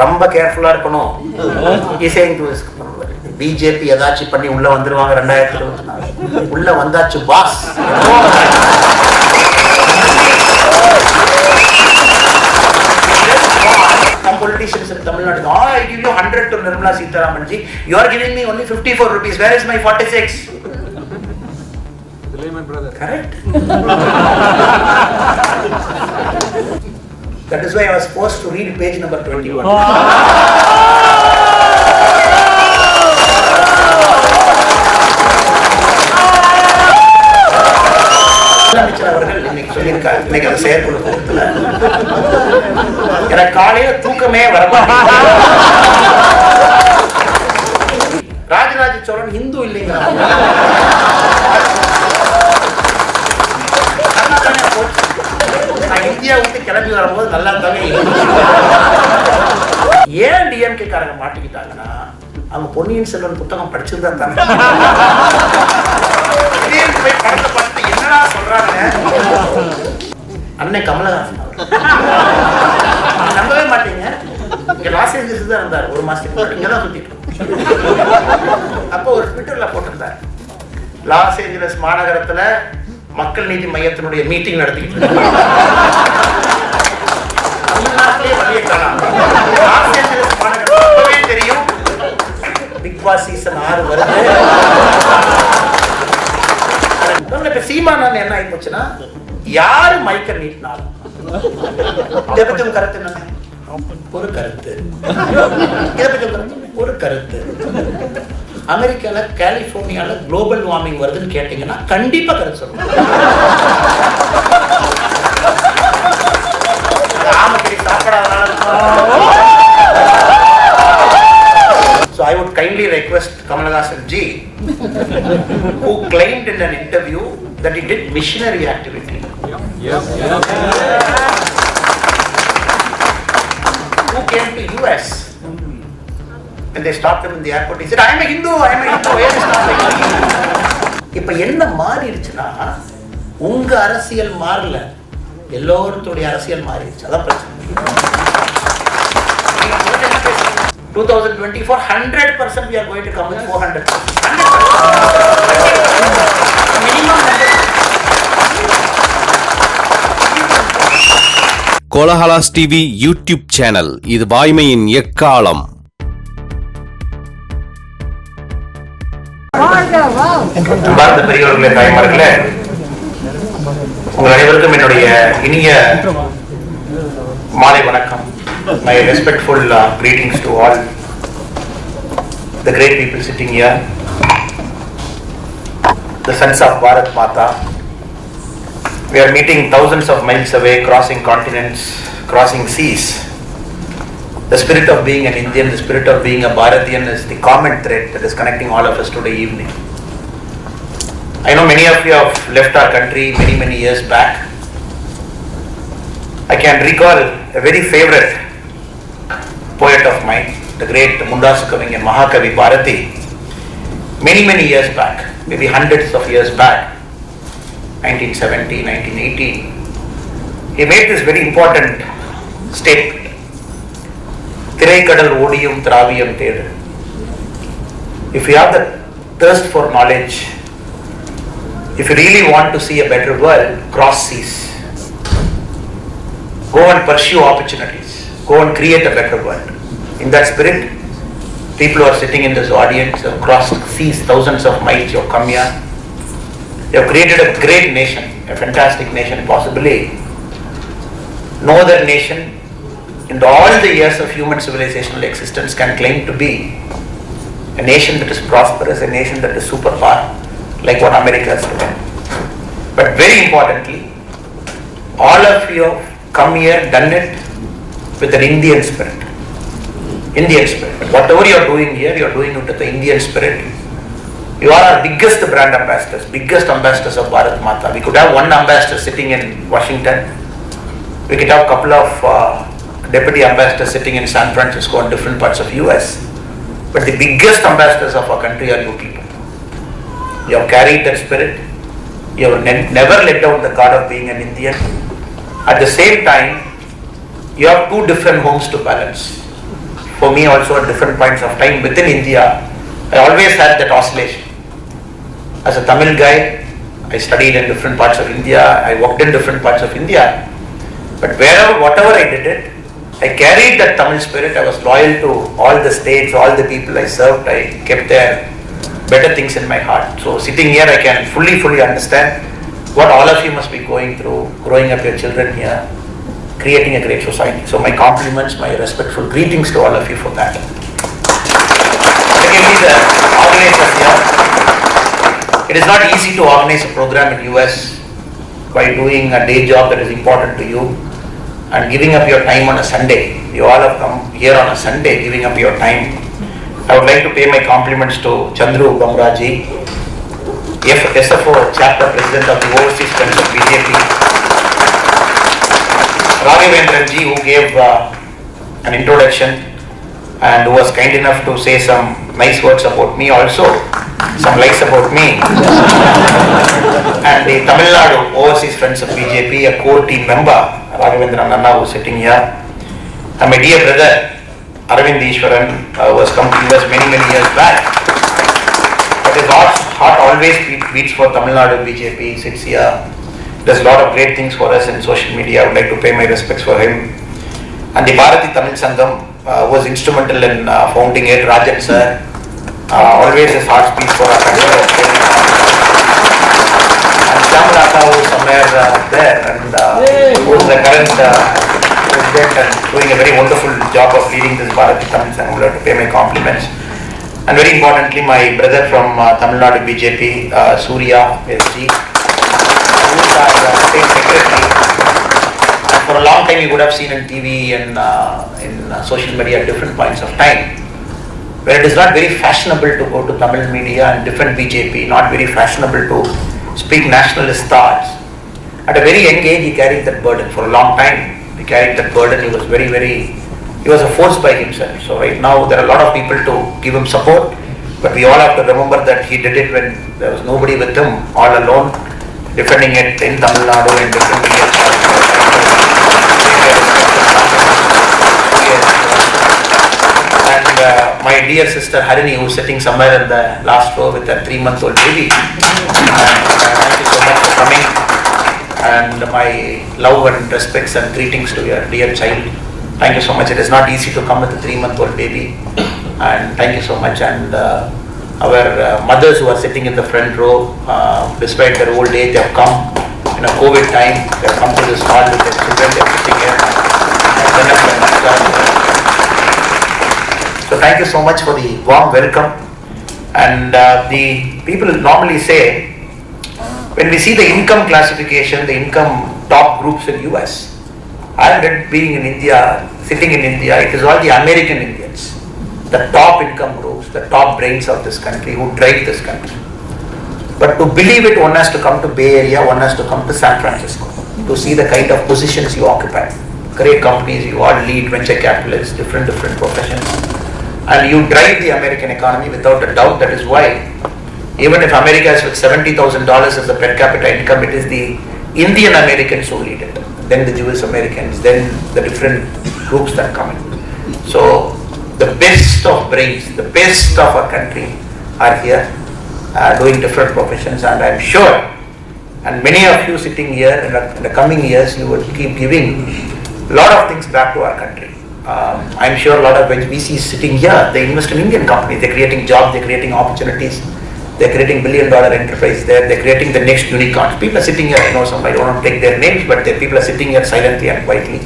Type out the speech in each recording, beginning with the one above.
ரொம்ப கேர்ஃபுல்லா இருக்கணும். பிஜேபி ஏதாச்சும் பண்ணி உள்ள வந்துருவாங்க 2024 உள்ள வந்தாச்சு pass. Some politicians in Tamil Nadu, I give you 100 to Nirmala Sitharaman ji, you are giving me only 54 rupees, where is my 46? Delay my brother. Correct? That is why I was forced to read page number 21. அவர்கள் இன்னைக்கு சொல்லியிருக்காரு, இன்னைக்கு அந்த செயற்குழு கூட்டத்துல எனக்கு காலையில தூக்கமே வரமாட்டேங்குது. ராஜராஜ சோழன் இந்து இல்லைங்க, நான் இந்தியா விட்டு கிளம்பி வரும்போது நல்லா தானே. ஏன் டிஎம்கே காரங்க மாட்டிக்கிட்டாங்கன்னா அவங்க பொன்னியின் செல்வன் புத்தகம் படிச்சிருந்தா தானே. படத்தை பார்த்து என்னடா சொல்றாங்க அன்னை கமலஹாசன் நம்பவே மாட்டீங்க. இங்க லாஸ் ஏஞ்சல்ஸ் தான் இருந்தார் ஒரு மாசத்துக்கு, இங்கதான் சுத்திட்டு. அப்போ ஒரு ட்விட்டர்ல போட்டிருந்தார், லாஸ் ஏஞ்சலஸ் மாநகரத்துல மக்கள் நீதி மையத்தினுடைய மீட்டிங் நடத்திக்கிட்டு இருக்காங்க. தமிழ்நாட்டிலே வழியை காணாம லாஸ் ஏஞ்சலஸ் மாநகரமே தெரியும். பிக் பாஸ் சீசன் 6 வருது. சீமானன் என்ன ஆகி போச்சுன்னா, யாரு மைக்க நீட்டினாலும் இதை பத்தி கருத்து என்ன? ஒரு கருத்து. இதை பத்தி ஒரு கருத்து. அமெரிக்கால கலிபோர்னியால குளோபல் வார்மிங் வருதுன்னு கேட்டீங்கன்னா கண்டிப்பா கருத்து சொல்லுங்க. ஆமக்கடி சாப்பிடாதனால. So I would kindly request Kamalhasan ji, who claimed in an interview that he did missionary activity. Yes. Who came to US and they stopped him in the airport. He said, I am a Hindu. Where is not? இப்ப என்ன மாறிடுச்சுன்னா, உங்க அரசியல் மாறல, எல்லோருடைய அரசியல் மாறிடுச்சு. அதான் பிரச்சனை. 2024 100% we are going to come with 400. 100%. Minimum 100%. Kolahalas TV YouTube channel. இது வாய்மையின் எக்காலம். பாரத பெரியவர்களே, தாய்மார்களே, உங்கள் அனைவருக்கும் என்னுடைய இனிய மாலை வணக்கம். My respectful greetings to all the great people sitting here, the sons of Bharat Mata. We are meeting thousands of miles away, crossing continents, crossing seas. The spirit of being an Indian, the spirit of being a Bharatian is the common thread that is connecting all of us today evening. I know many of you have left our country many years back. I can recall a very favorite poet of mine, the great Mundasu Kavingan Mahakavi Bharati, many years back, maybe hundreds of years back, 1970, 1918, he made this very important statement. Thiraikadal odiyum thraviyam thedu. If you have the thirst for knowledge, if you really want to see a better world, cross seas. Go and pursue opportunities. Go and create a better world. In that spirit, people who are sitting in this audience have crossed seas, thousands of miles. You have come here. You have created a great nation, a fantastic nation. Possibly no other nation in all the years of human civilizational existence can claim to be a nation that is prosperous, a nation that is superpower, like what America is today. But very importantly, all of you have come here, done it with an Indian spirit. Indian spirit. Whatever you are doing here, you are doing it with the Indian spirit. You are our biggest brand ambassadors, biggest ambassadors of Bharat Mata. We could have one ambassador sitting in Washington. We could have a couple of deputy ambassadors sitting in SanFrancisco and different parts of US. But the biggest ambassadors of our country are you people. You have carried that spirit. You have never let down the card of being an Indian. At the same time, you have two different homes to balance. for me also at different points of time within India. I always had that oscillation. As a Tamil guy, I studied in different parts of India, I worked in different parts of India, but whatever I did it, I carried that Tamil spirit. I was loyal to all the states, all the people I served. I kept their better things in my heart. So sitting here, I can fully understand what all of you must be going through, growing up your children here, creating a great society. So my compliments, my respectful greetings to all of you for that. Secondly, the organizers here. It is not easy to organize a program in US by doing a day job that is important to you and giving up your time on a Sunday. You all have come here on a Sunday, giving up your time. I would like to pay my compliments to Chandru Bhambhra ji, SFO chapter president of the Overseas Friends of BJP. Raghavendran ji, who gave an introduction and who was kind enough to say some nice words about me also, some lies about me. And the Tamil Nadu Overseas Friends of BJP, a core team member, Raghavendran Anna, who is sitting here. And my dear brother, Arvind Ishwaran, who has come to US many years back. But his heart always beats for Tamil Nadu BJP, sits here, does a lot of great things for us in social media. I would like to pay my respects for him. And the Bharati Tamil Sangam was instrumental in founding it, Rajan sir. Always his heart beats for our country. And Shyamlata, who is somewhere there, and who is the current president and doing a very wonderful job of leading this Bharati Tamil Sangam. I would like to pay my compliments. And very importantly, my brother from Tamil Nadu BJP, Surya SG, who is our state secretary. And for a long time, you would have seen in TV and in social media at different points of time, where it is not very fashionable to go to Tamil media and defend BJP, not very fashionable to speak nationalist thoughts. At a very young age, he carried that burden for a long time. He carried that burden. He was he was a force by himself. So right now, there are a lot of people to give him support, but we all have to remember that he did it when there was nobody with him, all alone, defending it in Tamil Nadu and different media. And my dear sister Harini, who is sitting somewhere in the last row with a 3-month-old baby. Thank you so much for coming. And my love and respects and greetings to your dear child. Thank you so much. It is not easy to come with a 3-month-old baby. And thank you so much. And our mothers who are sitting in the front row, despite their old age, they have come in a COVID time. They have come to this hall with their children. They are sitting here. So thank you so much for the warm welcome. And the people normally say, when we see the income classification, the income top groups in US, I read being in India, sitting in India, it is all the American Indians, the top income groups, the top brains of this country who drive this country. But to believe it, one has to come to Bay Area, one has to come to San Francisco to see the kind of positions you occupy. Great companies, you all lead venture capitalists, different professions. And you drive the American economy without a doubt. That is why, even if America is with $70,000 as the per capita income, it is the Indian Americans who lead it. Then the Jewish Americans, then the different groups that come in. So the best of brains, the best of our country are here doing different professions, and I am sure, and many of you sitting here in the coming years, you will keep giving a lot of things back to our country. I am sure a lot of VCs sitting here, they invest in Indian companies, they are creating jobs, they are creating opportunities, they are creating billion-dollar enterprise there, they are creating the next unicorns. People are sitting here, I know some, I don't want to take their names, but people are sitting here silently and quietly.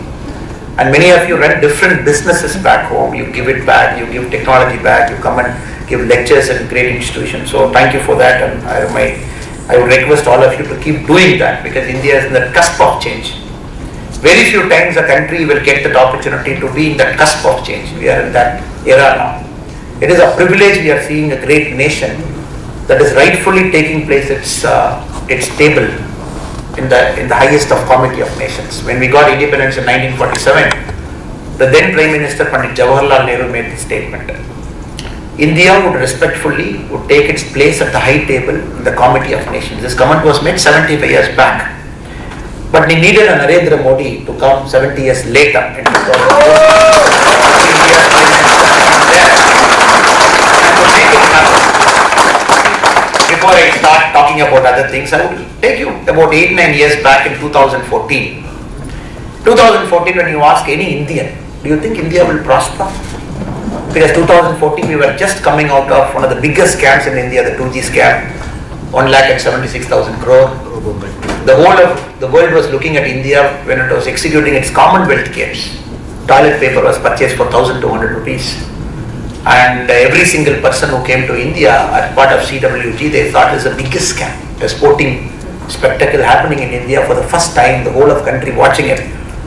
And many of you run different businesses back home, you give it back, you give technology back, you come and give lectures in great institutions. So thank you for that, and I would request all of you to keep doing that, because India is in the cusp of change. Very few times a country will get that opportunity to be in that cusp of change. We are in that era now. It is a privilege. We are seeing a great nation that is rightfully taking place its table in the highest of comity of nations. When we got independence in 1947, the then Prime Minister Pandit Jawaharlal Nehru made this statement. India would respectfully take its place at the high table in the comity of nations. This comment was made 75 years back. But we needed a Narendra Modi to come 70 years later. before I start talking about other things, I would take you about 8-9 years back in 2014. 2014, when you ask any Indian, do you think India will prosper? Because 2014 we were just coming out of one of the biggest scams in India, the 2G scam, 1,76,000 crore. The whole of the world was looking at India when it was executing its Commonwealth Games. Toilet paper was purchased for 1,200 rupees. And every single person who came to India as part of CWG, they thought it was the biggest scam. A sporting spectacle happening in India for the first time, the whole of country watching it,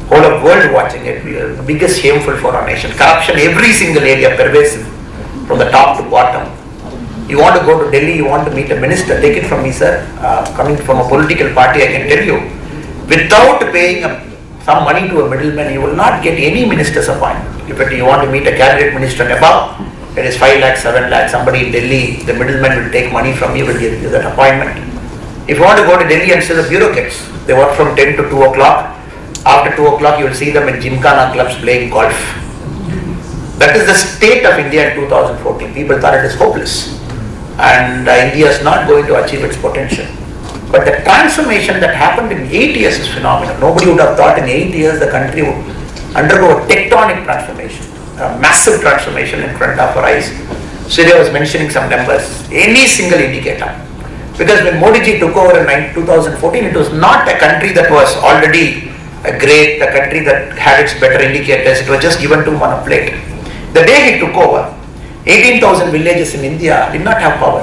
whole of world watching it. We are the biggest shameful for our nation. Corruption, every single area, pervasive, from the top to bottom. You want to go to Delhi, you want to meet a minister, take it from me, sir. Coming from a political party, I can tell you, without paying some money to a middleman, you will not get any minister's appointment. If you want to meet a cabinet minister and above, it is 5 lakhs, 7 lakhs. Somebody in Delhi, the middleman will take money from you, will give you that appointment. If you want to go to Delhi and see the bureaucrats, they work from 10 to 2 o'clock. After 2 o'clock, you will see them in Gymkhana clubs playing golf. That is the state of India in 2014. People thought it is hopeless. And India is not going to achieve its potential. But the transformation that happened in 8 years is phenomenal. Nobody would have thought in 8 years the country would undergo a tectonic transformation, a massive transformation in front of our eyes. Surya was mentioning some numbers, any single indicator. Because when Modi ji took over in 2014, it was not a country that was already a country that had its better indicators. It was just given to him on a plate. The day he took over, 18,000 villages in India did not have power.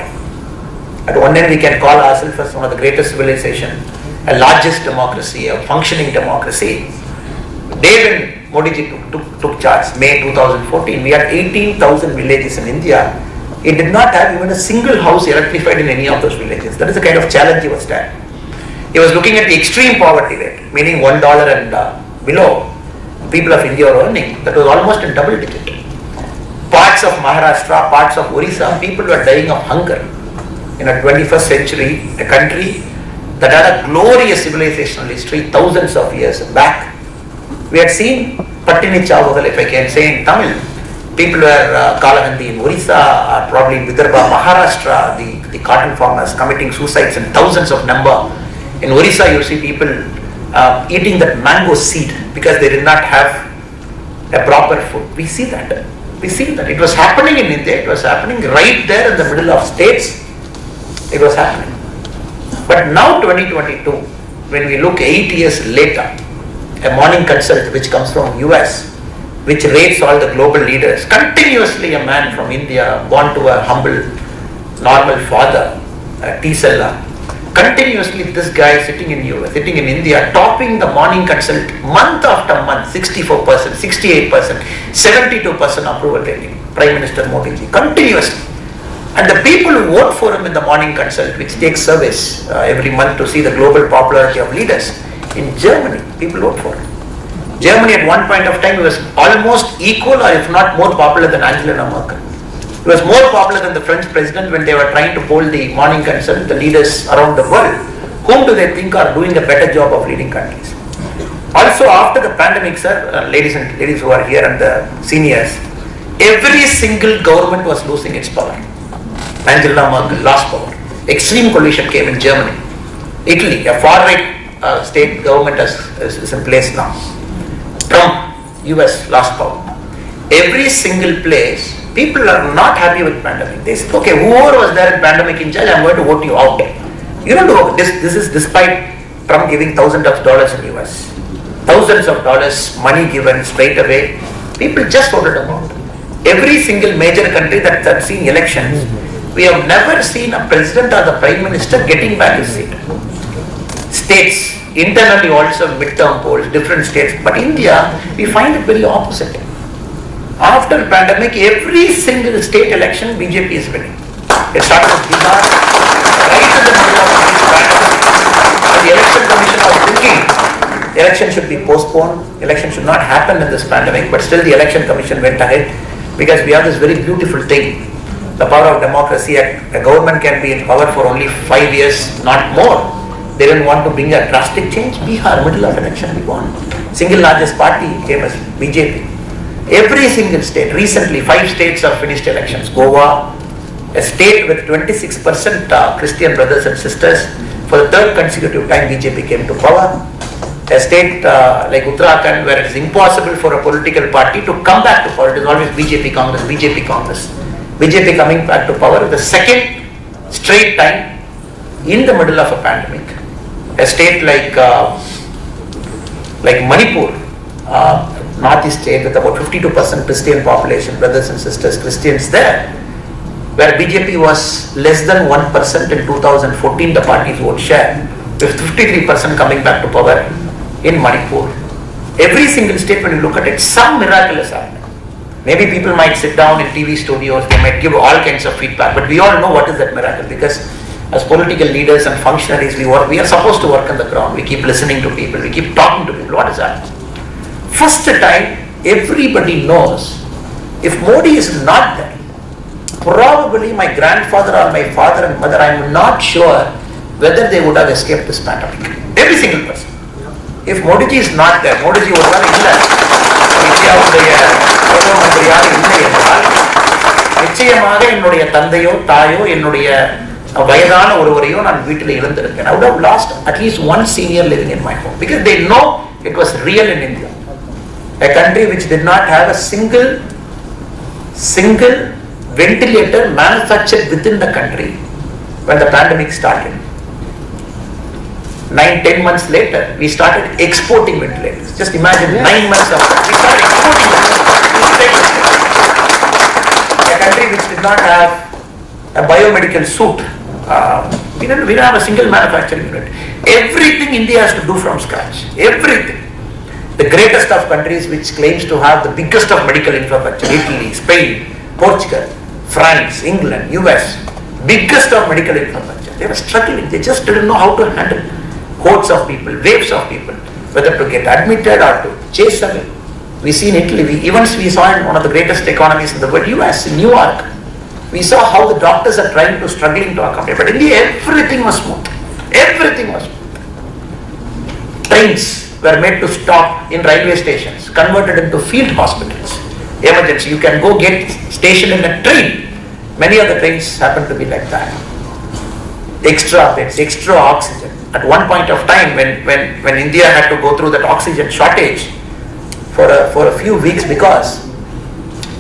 At one end we can call ourselves as one of the greatest civilization, a largest democracy, a functioning democracy. Day when Modi ji took charge, May 2014, we had 18,000 villages in India. He did not have even a single house electrified in any of those villages. That is the kind of challenge he was taking. He was looking at the extreme poverty rate, meaning $1 and below. People of India are earning. That was almost in double digit. Parts of Maharashtra, parts of Orissa, people were dying of hunger. In a 21st century, a country that had a glorious civilizational history thousands of years back. We had seen Pattini Chavagal, if I can say in Tamil. People were Kalahandi in Orissa, or probably in Vidarbha, Maharashtra, the cotton farmers committing suicides in thousands of number. In Orissa, you see people eating that mango seed because they did not have a proper food. We see that. We see that. It was happening in India. It was happening right there in the middle of states. It was happening. But now 2022, when we look 8 years later, a morning consult which comes from US, which rates all the global leaders, continuously a man from India, born to a humble, normal father, a tea seller, continuously this guy sitting in US, sitting in India, topping the morning consult month after month, 64%, 68%, 72% approval rating, Prime Minister Modi ji, continuously. And the people who vote for him in the morning consult, which takes service every month to see the global popularity of leaders, in Germany, people vote for him. Germany at one point of time was almost equal or if not more popular than Angela Merkel. It was more popular than the French president when they were trying to poll the morning consult, the leaders around the world. Whom do they think are doing a better job of leading countries? Also after the pandemic, sir, ladies who are here and the seniors, every single government was losing its power. Angela Merkel lost power. Extreme coalition came in Germany. Italy, a far-right state government is in place now. Trump, US lost power. Every single place, people are not happy with pandemic. They say, okay, whoever was there in pandemic in charge, I'm going to vote you out. You don't know, this is despite Trump giving thousands of dollars in US. Thousands of dollars, money given straight away. People just voted him out. Every single major country that's seen elections, we have never seen a president or the prime minister getting back his seat. States, internally also midterm polls, different states. But India, we find it very opposite. After pandemic, every single state election, BJP is winning. It started with Bihar, right in the middle of this pandemic. The election commission was thinking, the election should be postponed, election should not happen in this pandemic, but still the election commission went ahead because we have this very beautiful thing. The power of democracy, a government can be in power for only 5 years, not more. They didn't want to bring a drastic change. Bihar, middle of election, we won. Single largest party came as BJP. Every single state, recently 5 states have finished elections. Goa, A state with 26% Christian brothers and sisters. For the third consecutive time, BJP came to power. A state like Uttarakhand, where it is impossible for a political party to come back to power. It is always BJP Congress, BJP Congress. BJP coming back to power the second straight time in the middle of a pandemic. A state like Manipur, northeast state with about 52% Christian population, brothers and sisters, Christians there, where BJP was less than 1% in 2014, the party's vote share, with 53% coming back to power in Manipur. Every single state, when you look at it, some miracle is happening. Maybe people might sit down in TV studios, they might give all kinds of feedback, but we all know what is that miracle, because as political leaders and functionaries, we are supposed to work on the ground. We keep listening to people, we keep talking to people. What is that? First time, everybody knows, if Modi is not there, probably my grandfather or my father and mother, I am not sure whether they would have escaped this pandemic. Every single person. If Modi ji is not there, Modi ji would have Indiaவுடைய பிரதம மந்திரியாக இல்லை என்றால் நிச்சயமாக என்னுடைய தந்தையோ தாயோ என்னுடைய வயதான ஒருவரையோ நான் வீட்டில் இழந்திருக்கேன். I would have lost at least one senior living in my home, because they know it was real in India. A country which did not have a single ventilator manufactured within the country when the pandemic started. 9-10 months later, we started exporting ventilators. Just imagine, 9 months after, we started exporting ventilators. A country which did not have a biomedical suit. We don't have a single manufacturing unit. Everything India has to do from scratch. Everything. The greatest of countries which claims to have the biggest of medical infrastructure, Italy, Spain, Portugal, France, England, US, biggest of medical infrastructure. They were struggling. They just didn't know how to handle hordes of people, waves of people, whether to get admitted or to chase away. We see in Italy, we saw in one of the greatest economies in the world, US, in New York. We saw how the doctors are struggling to accommodate. But in India, everything was smooth. Everything was smooth. Trains were made to stop in railway stations, converted into field hospitals. Emergency, you can go get stationed in a train. Many of the trains happen to be like that. Extra beds, extra oxygen. At one point of time, when India had to go through that oxygen shortage for a few weeks, because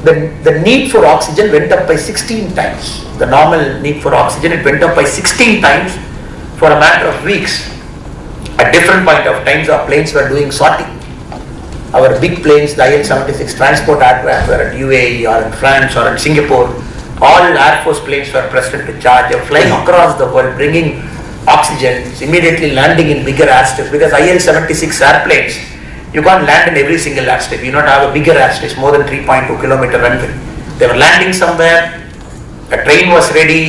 the need for oxygen went up by 16 times. The normal need for oxygen, it went up by 16 times for a matter of weeks. At different point of times, our planes were doing sorting. Our big planes, the IL-76 transport aircraft, were at UAE or in France or in Singapore. All Air Force planes were pressed into charge. They were flying across the world, bringing oxygen, immediately landing in bigger airstrips, because IL-76 airplanes, you can't land in every single airstrip. You not have a bigger airstrip, more than 3.2 kilometer runway. They were landing somewhere, a train was ready,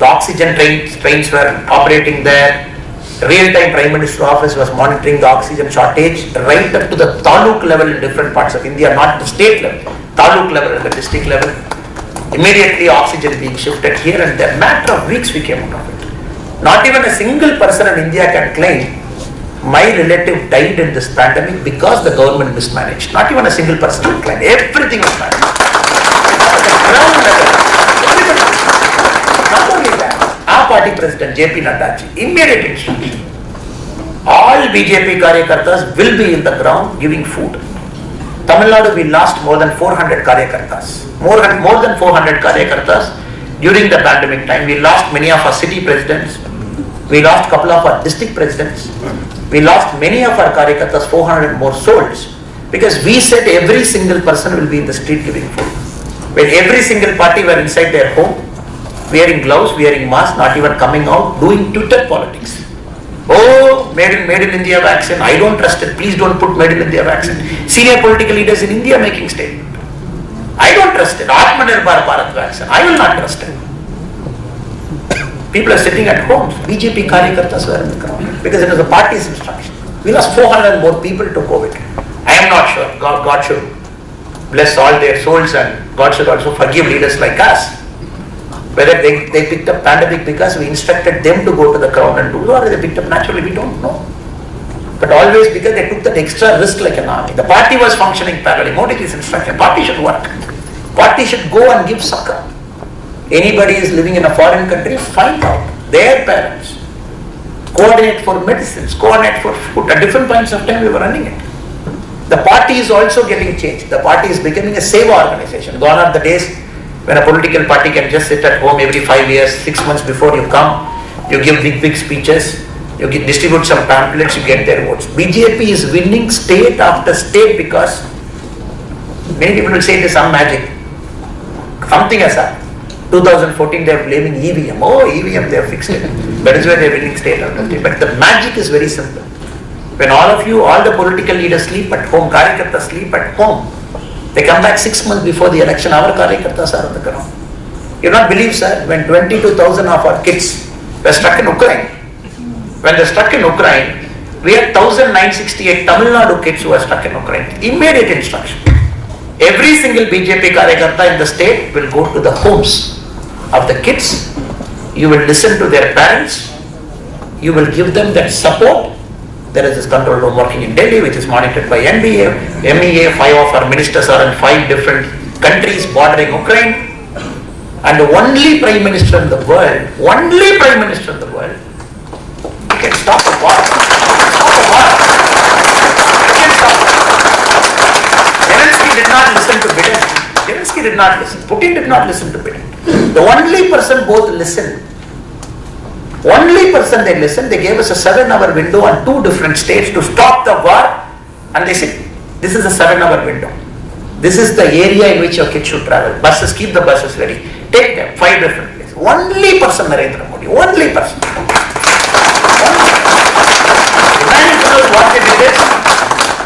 the oxygen trains were operating there. Real-time Prime Minister office was monitoring the oxygen shortage right up to the taluk level in different parts of India, not the state level, taluk level and the district level. Immediately oxygen being shifted here and there. Matter of weeks we came out of it. Not even a single person in India can claim my relative died in this pandemic because the government mismanaged. Not even a single person can claim. Everything was managed. At the ground level, everybody. Not only that, our party president JP Nadda ji, immediate instruction. All BJP karyakartas will be in the ground giving food. Tamil Nadu, we lost more than 400 karyakartas. More than 400 karyakartas during the pandemic time. We lost many of our city presidents. We lost a couple of our district presidents. We lost many of our karyakartas, 400 more souls, because we said every single person will be in the street giving food. When every single party were inside their home, wearing gloves, wearing masks, not even coming out, doing Twitter politics. Oh, made in India vaccine, I don't trust it, please don't put made in India vaccine. Senior political leaders in India making statement. I don't trust it. Atmanirbhar Bharat vaccine, I will not trust it. People are sitting at homes. BJP karyakartas were in the ground because it was the party's instruction. We lost 400 more people to COVID. I am not sure. God should bless all their souls, and God should also forgive leaders like us. Whether they picked up pandemic because we instructed them to go to the ground and do, or they picked up naturally, we don't know. But always because they took that extra risk like an army. The party was functioning parallelly. Modi's instruction. Party should work. Party should go and give succor. Anybody is living in a foreign country, find out their parents. Coordinate for medicines, coordinate for food. At different points of time we were running it. The party is also getting changed. The party is becoming a seva organization. Gone are the days when a political party can just sit at home every 5 years, 6 months before you come, you give big speeches, you distribute some pamphlets, you get their votes. BJP is winning state after state because many people will say it is some magic. Something has happened. 2014 they are blaming EVM. Oh, EVM, they have fixed it. That is why they are winning state after state. But the magic is very simple. When all of you, all the political leaders sleep at home, Karyakartas sleep at home, they come back 6 months before the election, our Karyakartas are on the ground. You not believe, sir, when 22,000 of our kids were stuck in Ukraine, when they stuck in Ukraine, we had 1,968 Tamil Nadu kids who were stuck in Ukraine. Immediate instruction. Every single BJP Karyakarta in the state will go to the homes of the kids. You will listen to their parents. You will give them that support. There is this control room working in Delhi, which is monitored by NBA, MEA. 5 of our ministers are in 5 different countries bordering Ukraine. And the only Prime Minister in the world, who can stop the war. Zelensky did not listen to Biden. Zelensky did not listen. Putin did not listen to Biden. The only person both listened. Only person they listened, they gave us a 7-hour window on 2 different states to stop the war, and they said, this is a 7-hour window. This is the area in which your kids should travel. Buses, keep the buses ready. Take them, 5 different places. Only person, Narendra Modi, only person. What they did is,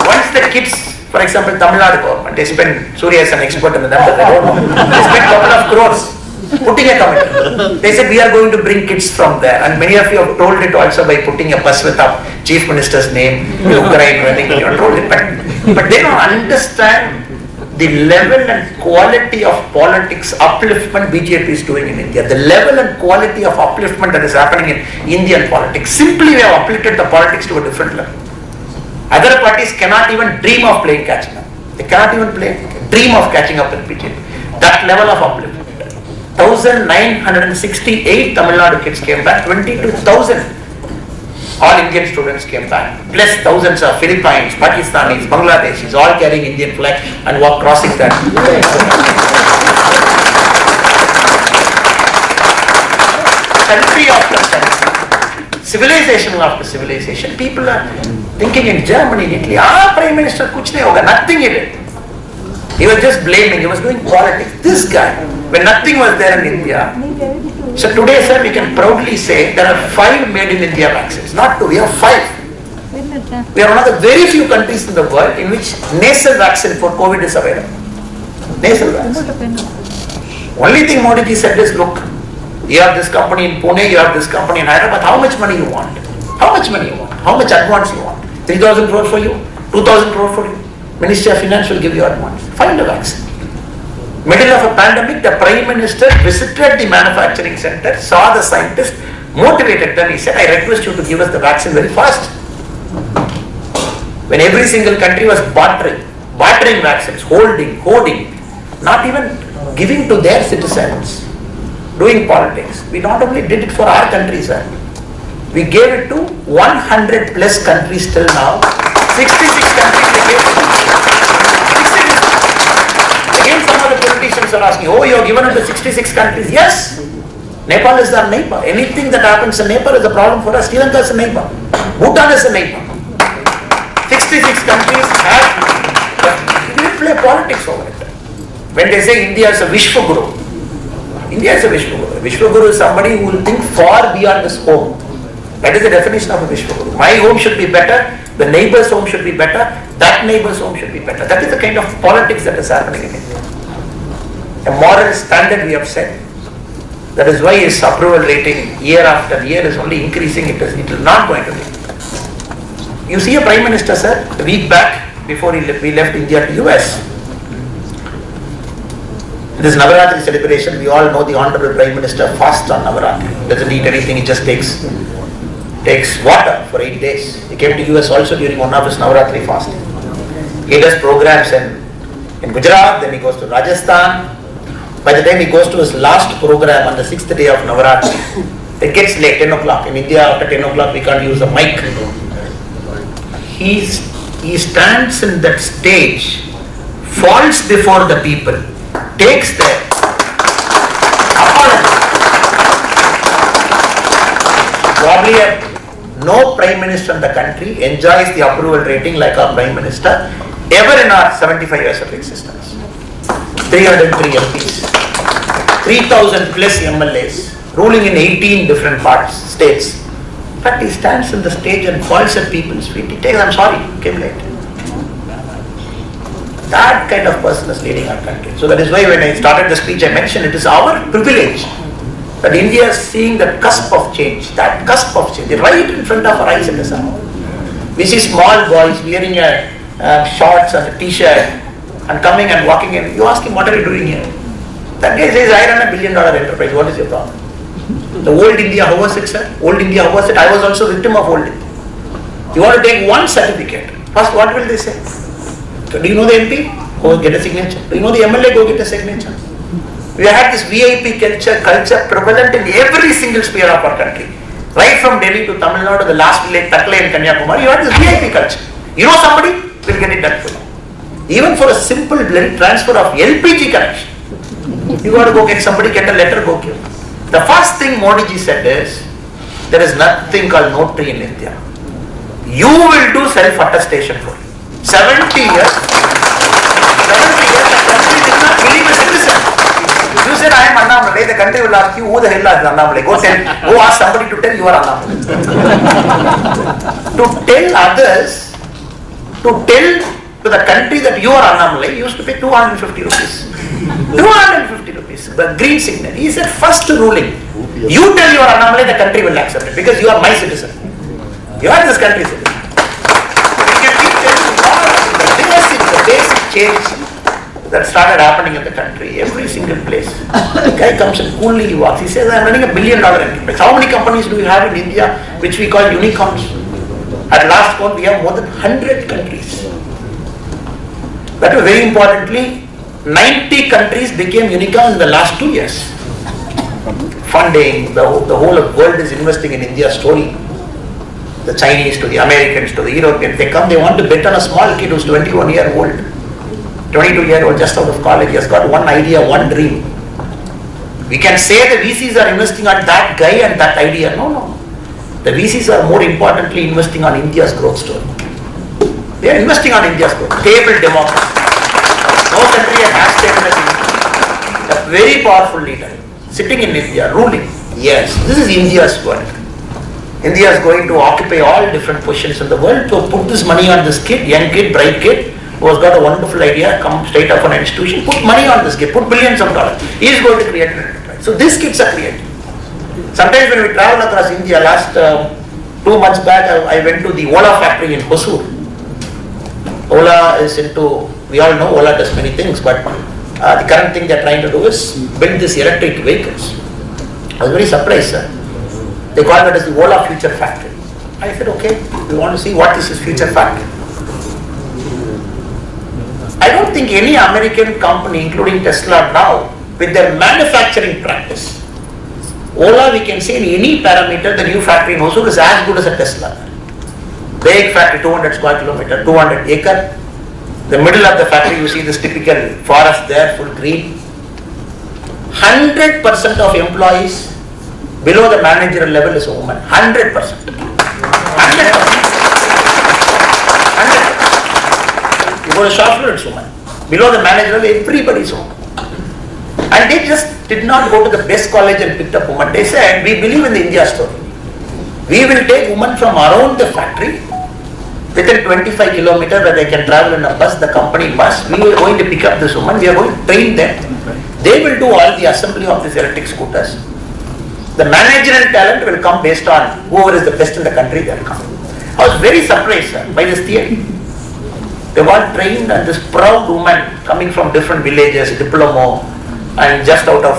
once the kids, for example, Tamil Nadu government, they spend, Surya is an expert in the numbers, I don't know, they spend a couple of crores putting a committee. They said we are going to bring kids from there, and many of you have told it also by putting a bus with our chief minister's name, Ukraine, I think you have told it, but they don't understand the level and quality of politics upliftment BJP is doing in India, the level and quality of upliftment that is happening in Indian politics. Simply we have uplifted the politics to a different level. Other parties cannot even dream of playing catching up. They cannot even dream of catching up with BJP. That level of upliftment. 1,968 Tamil Nadu kids came back, 22,000 all Indian students came back, plus thousands of Philippines, Pakistanis, Bangladeshis, all carrying Indian flag and walk crossing that. Country after country, civilization after civilization, people are thinking in Germany, in Italy, Prime Minister kuch nahi hoga, nothing he did. He was just blaming, he was doing politics. This guy, when nothing was there in India, so today, sir, we can proudly say there are 5 made in India vaccines, not 2, we have 5. We are one of the very few countries in the world in which nasal vaccine for COVID is available. Nasal vaccine. Only thing Modi ji said is, look, you have this company in Pune, you have this company in Hyderabad, how much money you want? How much money you want? How much advance you want? 3,000 crore for you? 2,000 crore for you? Ministry of Finance will give you advance. Find a vaccine. Middle of a pandemic, the Prime Minister visited the manufacturing center, saw the scientists, motivated them. He said, I request you to give us the vaccine very fast. When every single country was bartering vaccines, hoarding, not even giving to their citizens, doing politics. We not only did it for our country, sir. We gave it to 100 plus countries till now. 66 countries we gave it to. Again, some of the politicians are asking, oh, you are given it to 66 countries. Yes, Nepal is our neighbor. Anything that happens in Nepal is a problem for us. Sri Lanka is a neighbor. Bhutan is a neighbor. 66 countries have, we play politics over it. When they say India is a Vishwaguru, India is a Vishwaguru. Vishwaguru is somebody who will think far beyond his home. That is the definition of a Vishwaguru. My home should be better, the neighbor's home should be better, that neighbor's home should be better. That is the kind of politics that is happening in India. A moral standard we have set. That is why his approval rating year after year is only increasing. It will not going to be. You see a Prime Minister, sir, a week back before we left India to US. This Navaratri celebration, we all know the Honorable Prime Minister fasts on Navaratri. Doesn't eat anything, he just takes water for 8 days. He came to US also during one of his Navaratri fasting. He does programs in Gujarat, then he goes to Rajasthan, By the time he goes to his last program on the 6th day of Navaratri, it gets late, 10 o'clock. In India, after 10 o'clock, we can't use a mic. He stands in that stage, falls before the people, takes their apology. Probably no Prime Minister in the country enjoys the approval rating like our Prime Minister ever in our 75 years of existence. 303 MPs, 3,000 plus MLAs, ruling in 18 different states. In fact, he stands in the stage and falls at people's feet. He takes, I'm sorry, came late. That kind of person is leading our country. So that is why when I started the speech, I mentioned it is our privilege that India is seeing that cusp of change, right in front of our eyes in the sun. We see small boys wearing shorts and a t-shirt and coming and walking in. You ask him, what are you doing here? That guy says, I run a $1 billion enterprise. What is your problem? The old India, how was it, sir? Old India, how was it? I was also a victim of old India. You want to take one certificate. First, what will they say? Do you know the MP? Go get a signature. Do you know the MLA? Go get a signature. We had this VIP culture prevalent in every single sphere of our country. Right from Delhi to Tamil Nadu to the last village, Takla in Kanyakumari, you had this VIP culture. You know somebody? Will get it done for you. Even for a simple transfer of LPG connection, you got to go get somebody, get a letter, go give. The first thing Modi ji said is, there is nothing called notary in India. You will do self-attestation for you. 70 years, the country did not believe a citizen. You said, I am Annamalai, the country will ask you, who the hell is Annamalai? Go ask somebody to tell you are Annamalai. To tell others, to tell to the country that you are Annamalai, you used to pay 250 rupees. 250 rupees, the green signal. He said, first ruling, you tell you are Annamalai, the country will accept it because you are my citizen. You are this country's citizen. We can keep telling the basic change that started happening in the country, every single place. The guy comes and coolly he walks. He says, I am running $1 billion enterprise. How many companies do we have in India which we call unicorns? At last count, we have more than 100 countries. But very importantly, 90 countries became unicorn in the last 2 years. Funding, the whole of world is investing in India's story. The Chinese to the Americans to the Europeans, they come, they want to bet on a small kid who's 21-year-old, 22-year-old, just out of college. He has got one idea, one dream. We can say the VCs are investing on that guy and that idea. No. The VCs are more importantly investing on India's growth story. They are investing on India's growth. Stable democracy. No country has stable as India. A very powerful leader sitting in India, ruling. Yes, this is India's world. India is going to occupy all different positions in the world to put this money on this kid, young kid, bright kid, who has got a wonderful idea, come straight up from an institution, put money on this kid, put billions of dollars. He is going to create an enterprise. So these kids are creating. Sometimes when we travel across India, last 2 months back, I went to the Ola factory in Hosur. Ola is into, we all know Ola does many things, but the current thing they are trying to do is build these electric vehicles. I was very surprised, sir. They called it as the Ola Future Factory. I said, okay, we want to see what is this future factory. I don't think any American company, including Tesla now, with their manufacturing practice, Ola, we can say in any parameter, the new factory in Hosur is as good as a Tesla. Big factory, 200 square kilometer, 200 acre. The middle of the factory, you see this typical forest there, full green. 100% of employees below the managerial level is a woman. 100%. 100%. You go to shop floor, it's woman. Below the managerial, everybody is woman. And they just did not go to the best college and picked up women. They said, we believe in the India story. We will take women from around the factory within 25 kilometers where they can travel in a bus, the company bus. We are going to pick up this woman. We are going to train them. They will do all the assembly of these electric scooters. The managerial talent will come based on whoever is the best in the country, they will come. I was very surprised, sir, by this theory. They were trained, and this proud woman coming from different villages, diploma, and just out of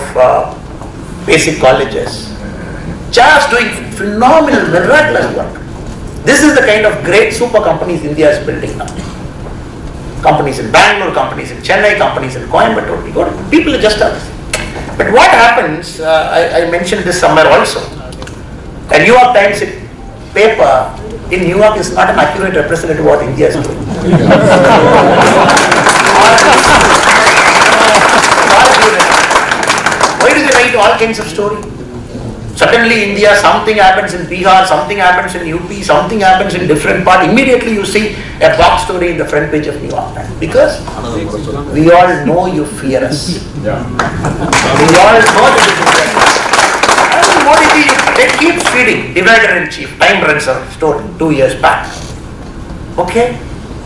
basic colleges, just doing phenomenal, miraculous work. This is the kind of great super companies India is building now. Companies in Bangalore, companies in Chennai, companies in Coimbatore. People are just But what happens, I mentioned this somewhere also, a New York Times paper in New York is not an accurate representative of what India is doing. Why do they write all kinds of stories? Suddenly India, something happens in Bihar, something happens in UP, something happens in different part. Immediately you see a box story in the front page of New York Times. Because we all know you fear us. We all know that you fear us. And Modi, they keep feeding, divider in chief. Time runs a story 2 years back. Okay?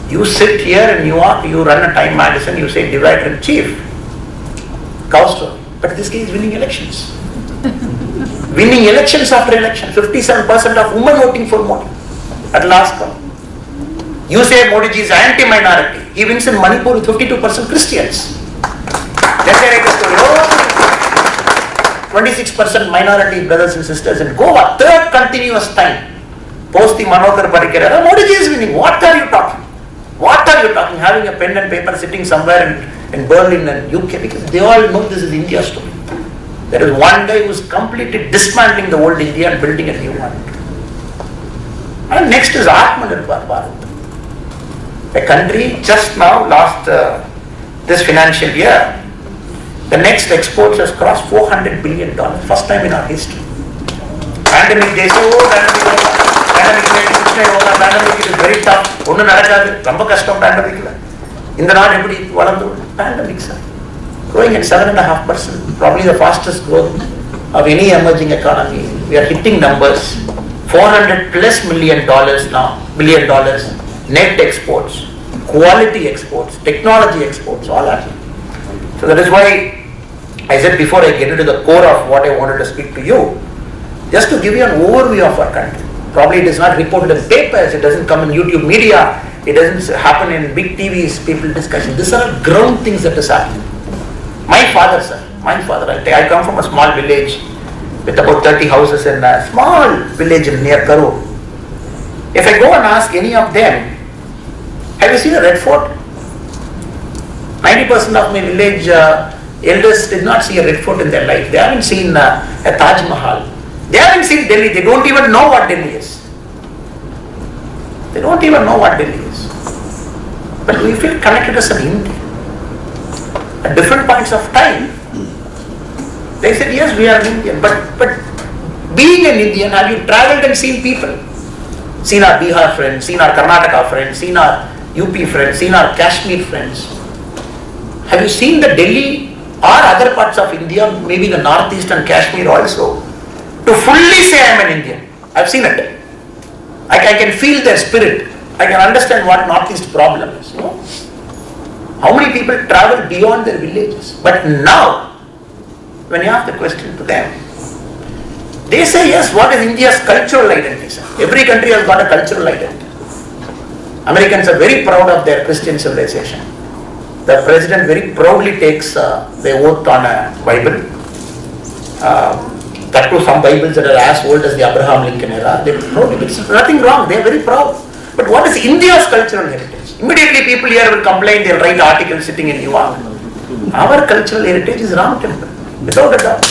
You sit here in New York, you run a Time magazine, you say divider in chief. Cow story. But this guy is winning elections. Winning elections after election. 57% of women voting for Modi at last count. You say Modi ji is anti-minority. He wins in Manipur with 52% Christians. Then they write a story. 26% minority brothers and sisters in Goa. Third continuous time. Post the Manohar Parrikar era, Modi ji is winning. What are you talking? What are you talking? Having a pen and paper sitting somewhere in Berlin and UK, because they all know this is India's story. There is one guy who is completely dismantling the old India and building a new one. And next is Atmanirbhar Bharat. A country just now, this financial year, the next exports has crossed $400 billion. First time in our history. Pandemic, they say, oh, pandemic is very tough. Pandemic. In the north, pandemic, sir. Growing at 7.5%, probably the fastest growth of any emerging economy. We are hitting numbers, $400+ million now, $billion, net exports, quality exports, technology exports, all that. So that is why I said before I get into the core of what I wanted to speak to you, just to give you an overview of our country. Probably it is not reported in papers, it doesn't come in YouTube media, it doesn't happen in big TVs, people discussion. These are ground things that is happening. My father, I come from a small village with about 30 houses in a small village near Karur. If I go and ask any of them, have you seen a red fort? 90% of my village elders did not see a red fort in their life. They haven't seen a Taj Mahal. They haven't seen Delhi. They don't even know what Delhi is. They don't even know what Delhi is. But we feel connected as an Indian. At different points of time, they said, yes, we are Indian. But being an Indian, have you traveled and seen people? Seen our Bihar friends, seen our Karnataka friends, seen our UP friends, seen our Kashmir friends. Have you seen the Delhi or other parts of India, maybe the Northeast and Kashmir also, to fully say I am an Indian? I've seen it. I can feel their spirit. I can understand what Northeast problem is. You know? How many people travel beyond their villages? But now, when you ask the question to them, they say, yes, what is India's cultural identity? Sir? Every country has got a cultural identity. Americans are very proud of their Christian civilization. The president very proudly takes their oath on a Bible. That too, some Bibles that are as old as the Abraham Lincoln era. They proud. It's nothing wrong. They are very proud. But what is India's cultural heritage? Immediately people here will complain, they'll write articles sitting in New York. Our cultural heritage is Ram Temple, without a doubt.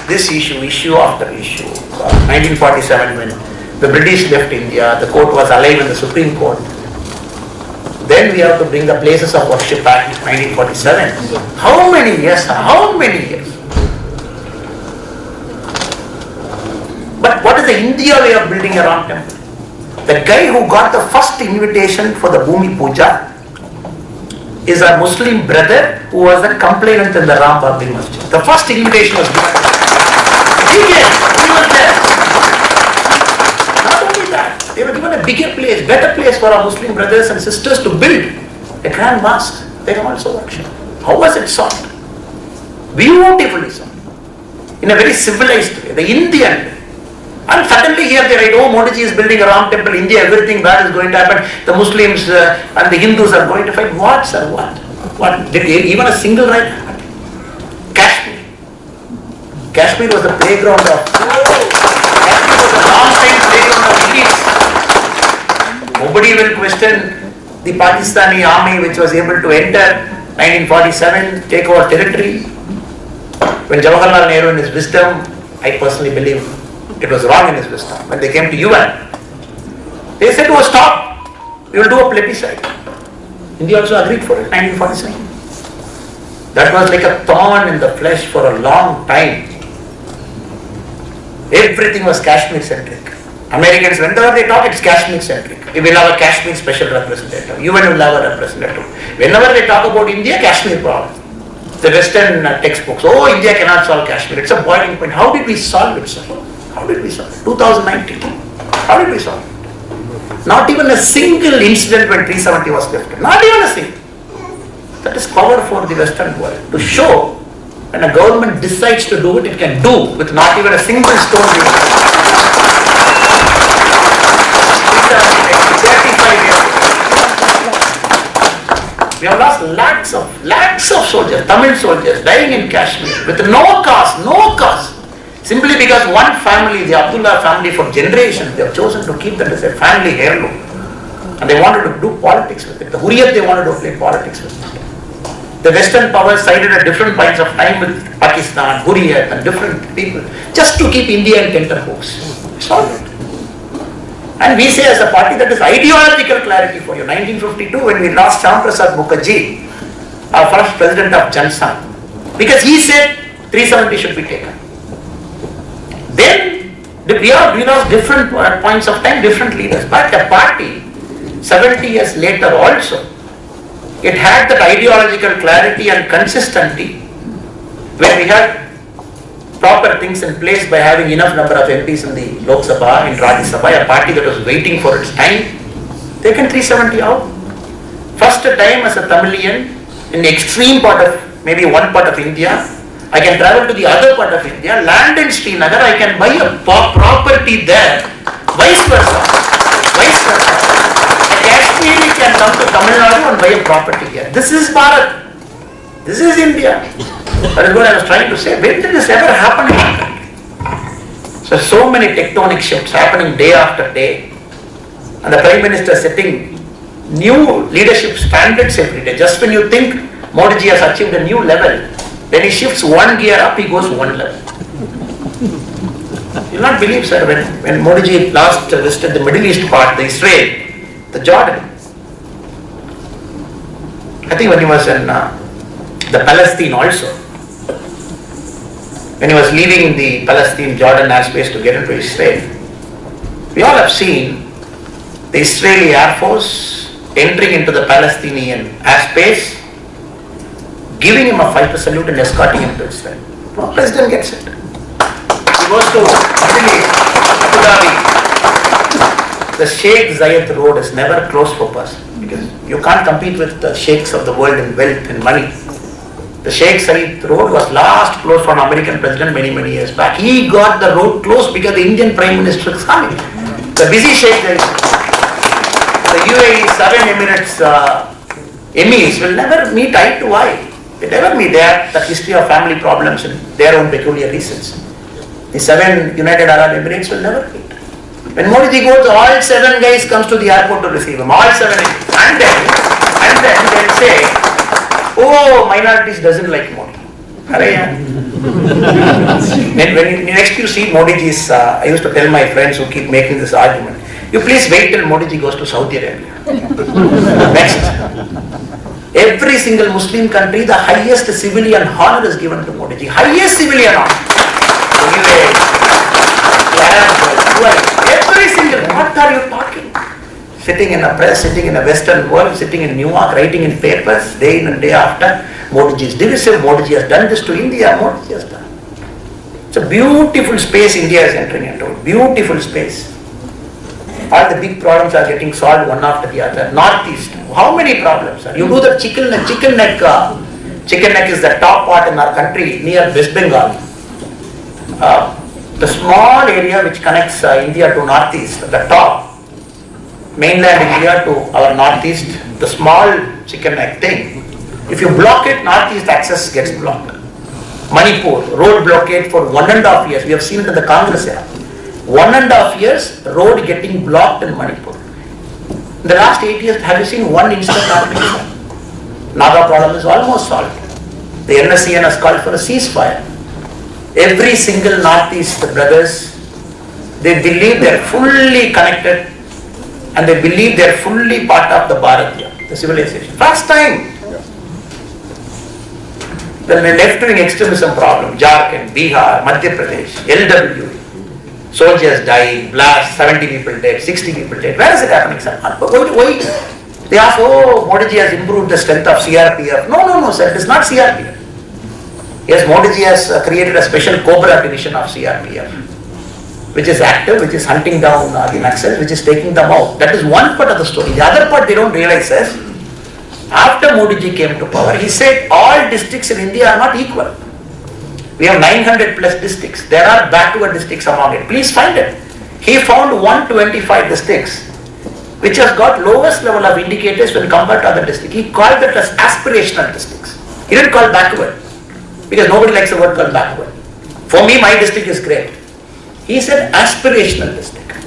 This issue after issue. 1947 when the British left India, the court was alive in the Supreme Court. Then we have to bring the Places of Worship Act 1947. How many years? How many years? But what is the India way of building a Ram temple? The guy who got the first invitation for the Bhumi Puja is a Muslim brother who was the complainant in the Ram Babri Masjid. The first invitation was given. He was there. Not only that, they were given a bigger place, better place for our Muslim brothers and sisters to build a grand mosque. They can also worship. How was it sought? Beautifully sought. In a very civilized way, the Indian way. And suddenly here they write, oh, Modi ji is building a Ram temple, India, everything bad is going to happen. The Muslims and the Hindus are going to fight. What, sir? What? Did even a single right happen? Kashmir. Kashmir was the playground of, Kashmir was a long time playground Nobody will question the Pakistani army which was able to enter 1947, take over territory. When Jawaharlal Nehru in his wisdom, I personally believe it was wrong in his wisdom, when they came to UN, they said, oh stop, we will do a plebiscite. India also agreed for it, 1947. That was like a thorn in the flesh for a long time. Everything was Kashmir centric. Americans, whenever they talk, it's Kashmir centric. We will have a Kashmir special representative. UN will have a representative. Whenever they talk about India, Kashmir problem. The Western textbooks, oh, India cannot solve Kashmir. It's a boiling point. How did we solve it, sir? How did we solve it? 2019. How did we solve it? Not even a single incident when 370 was lifted. Not even a single. That is power for the Western world. To show when a government decides to do it, it can do with not even a single stone being left. 35 years. We have lost lakhs of soldiers, Tamil soldiers dying in Kashmir with no cause. Simply because one family, the Abdullah family, for generations, they have chosen to keep that as a family heirloom. And they wanted to do politics with it. The Hurriyat, they wanted to play politics with it. The Western powers sided at different points of time with Pakistan, Hurriyat and different people, just to keep India in tenterhooks. Solve it. And we say as a party that is ideological clarity for you. 1952, when we lost Shyam Mukherjee, our first president of Jansan, because he said 370 should be taken. Then we lost different points of time, different leaders. But the party, 70 years later also, it had that ideological clarity and consistency where we had proper things in place by having enough number of MPs in the Lok Sabha, in Rajya Sabha, a party that was waiting for its time, taken 370 out. First time as a Tamilian in the extreme part of, maybe one part of India, I can travel to the other part of India, land in Srinagar, I can buy a property there, vice versa. A Kashmiri can come to Tamil Nadu and buy a property here. This is Bharat. This is India. That is what I was trying to say. When did this ever happen in our country? So many tectonic shifts happening day after day. And the Prime Minister setting new leadership standards every day. Just when you think Modi ji has achieved a new level, when he shifts one gear up, he goes one level. You will not believe, sir, when Modi ji last visited the Middle East part, the Israel, the Jordan. I think when he was in the Palestine also, when he was leaving the Palestine-Jordan airspace to get into Israel, we all have seen the Israeli Air Force entering into the Palestinian airspace, giving him a fighter salute and escorting him to Israel. No, President gets it. He goes to Middle East, Abu Dhabi. The Sheikh Zayed road is never closed for person because you can't compete with the sheikhs of the world in wealth and money. The Sheikh Zayed road was last closed for an American president many years back. He got the road closed because the Indian Prime Minister is coming. The busy Sheikh Zayed, the UAE, Southern Emirates emirs will never meet eye to eye. They never meet. They have the history of family problems and their own peculiar reasons. The 7 United Arab Emirates will never meet. When Modi ji goes, all 7 guys comes to the airport to receive him. All 7, and then they'll say, "Oh, minorities doesn't like Modi." When next you see Modi ji's, I used to tell my friends who keep making this argument, you please wait till Modi ji goes to Saudi Arabia. Next. Every single Muslim country, the highest civilian honor is given to Modi ji. Highest civilian honor. Every single, what are you talking? Sitting in a press, sitting in a Western world, sitting in New York, writing in papers, day in and day after, Modi ji is divisive, Modi ji has done this to India, Modi ji has done. It's a beautiful space India is entering into, beautiful space. All the big problems are getting solved one after the other. Northeast, how many problems are? You do the chicken neck is the top part in our country near West Bengal. The small area which connects India to Northeast, the top, mainland India to our Northeast, the small chicken neck thing. If you block it, Northeast access gets blocked. Manipur, road blockade for 1.5 years. We have seen it in the Congress era. 1.5 years, road getting blocked in Manipur. In the last 8 years, have you seen one instant arbitration? Naga problem is almost solved. The NSCN has called for a ceasefire. Every single Northeast brothers, they believe they are fully connected and they believe they are fully part of the Bharatya, the civilization. First time. The left-wing extremism problem, Jharkhand, Bihar, Madhya Pradesh, LW, soldiers dying, blast, 70 people dead, 60 people dead. Where is it happening, sir? Why? They ask, oh, Modi ji has improved the strength of CRPF. No, sir, it is not CRPF. Yes, Modi ji has created a special Cobra division of CRPF, which is active, which is hunting down the Naxals, which is taking them out. That is one part of the story. The other part they don't realize is, after Modi ji came to power, he said all districts in India are not equal. We have 900 plus districts. There are backward districts among it. Please find it. He found 125 districts, which has got lowest level of indicators when compared to other districts. He called it as aspirational districts. He didn't call backward, because nobody likes the word called backward. For me, my district is great. He said aspirational district.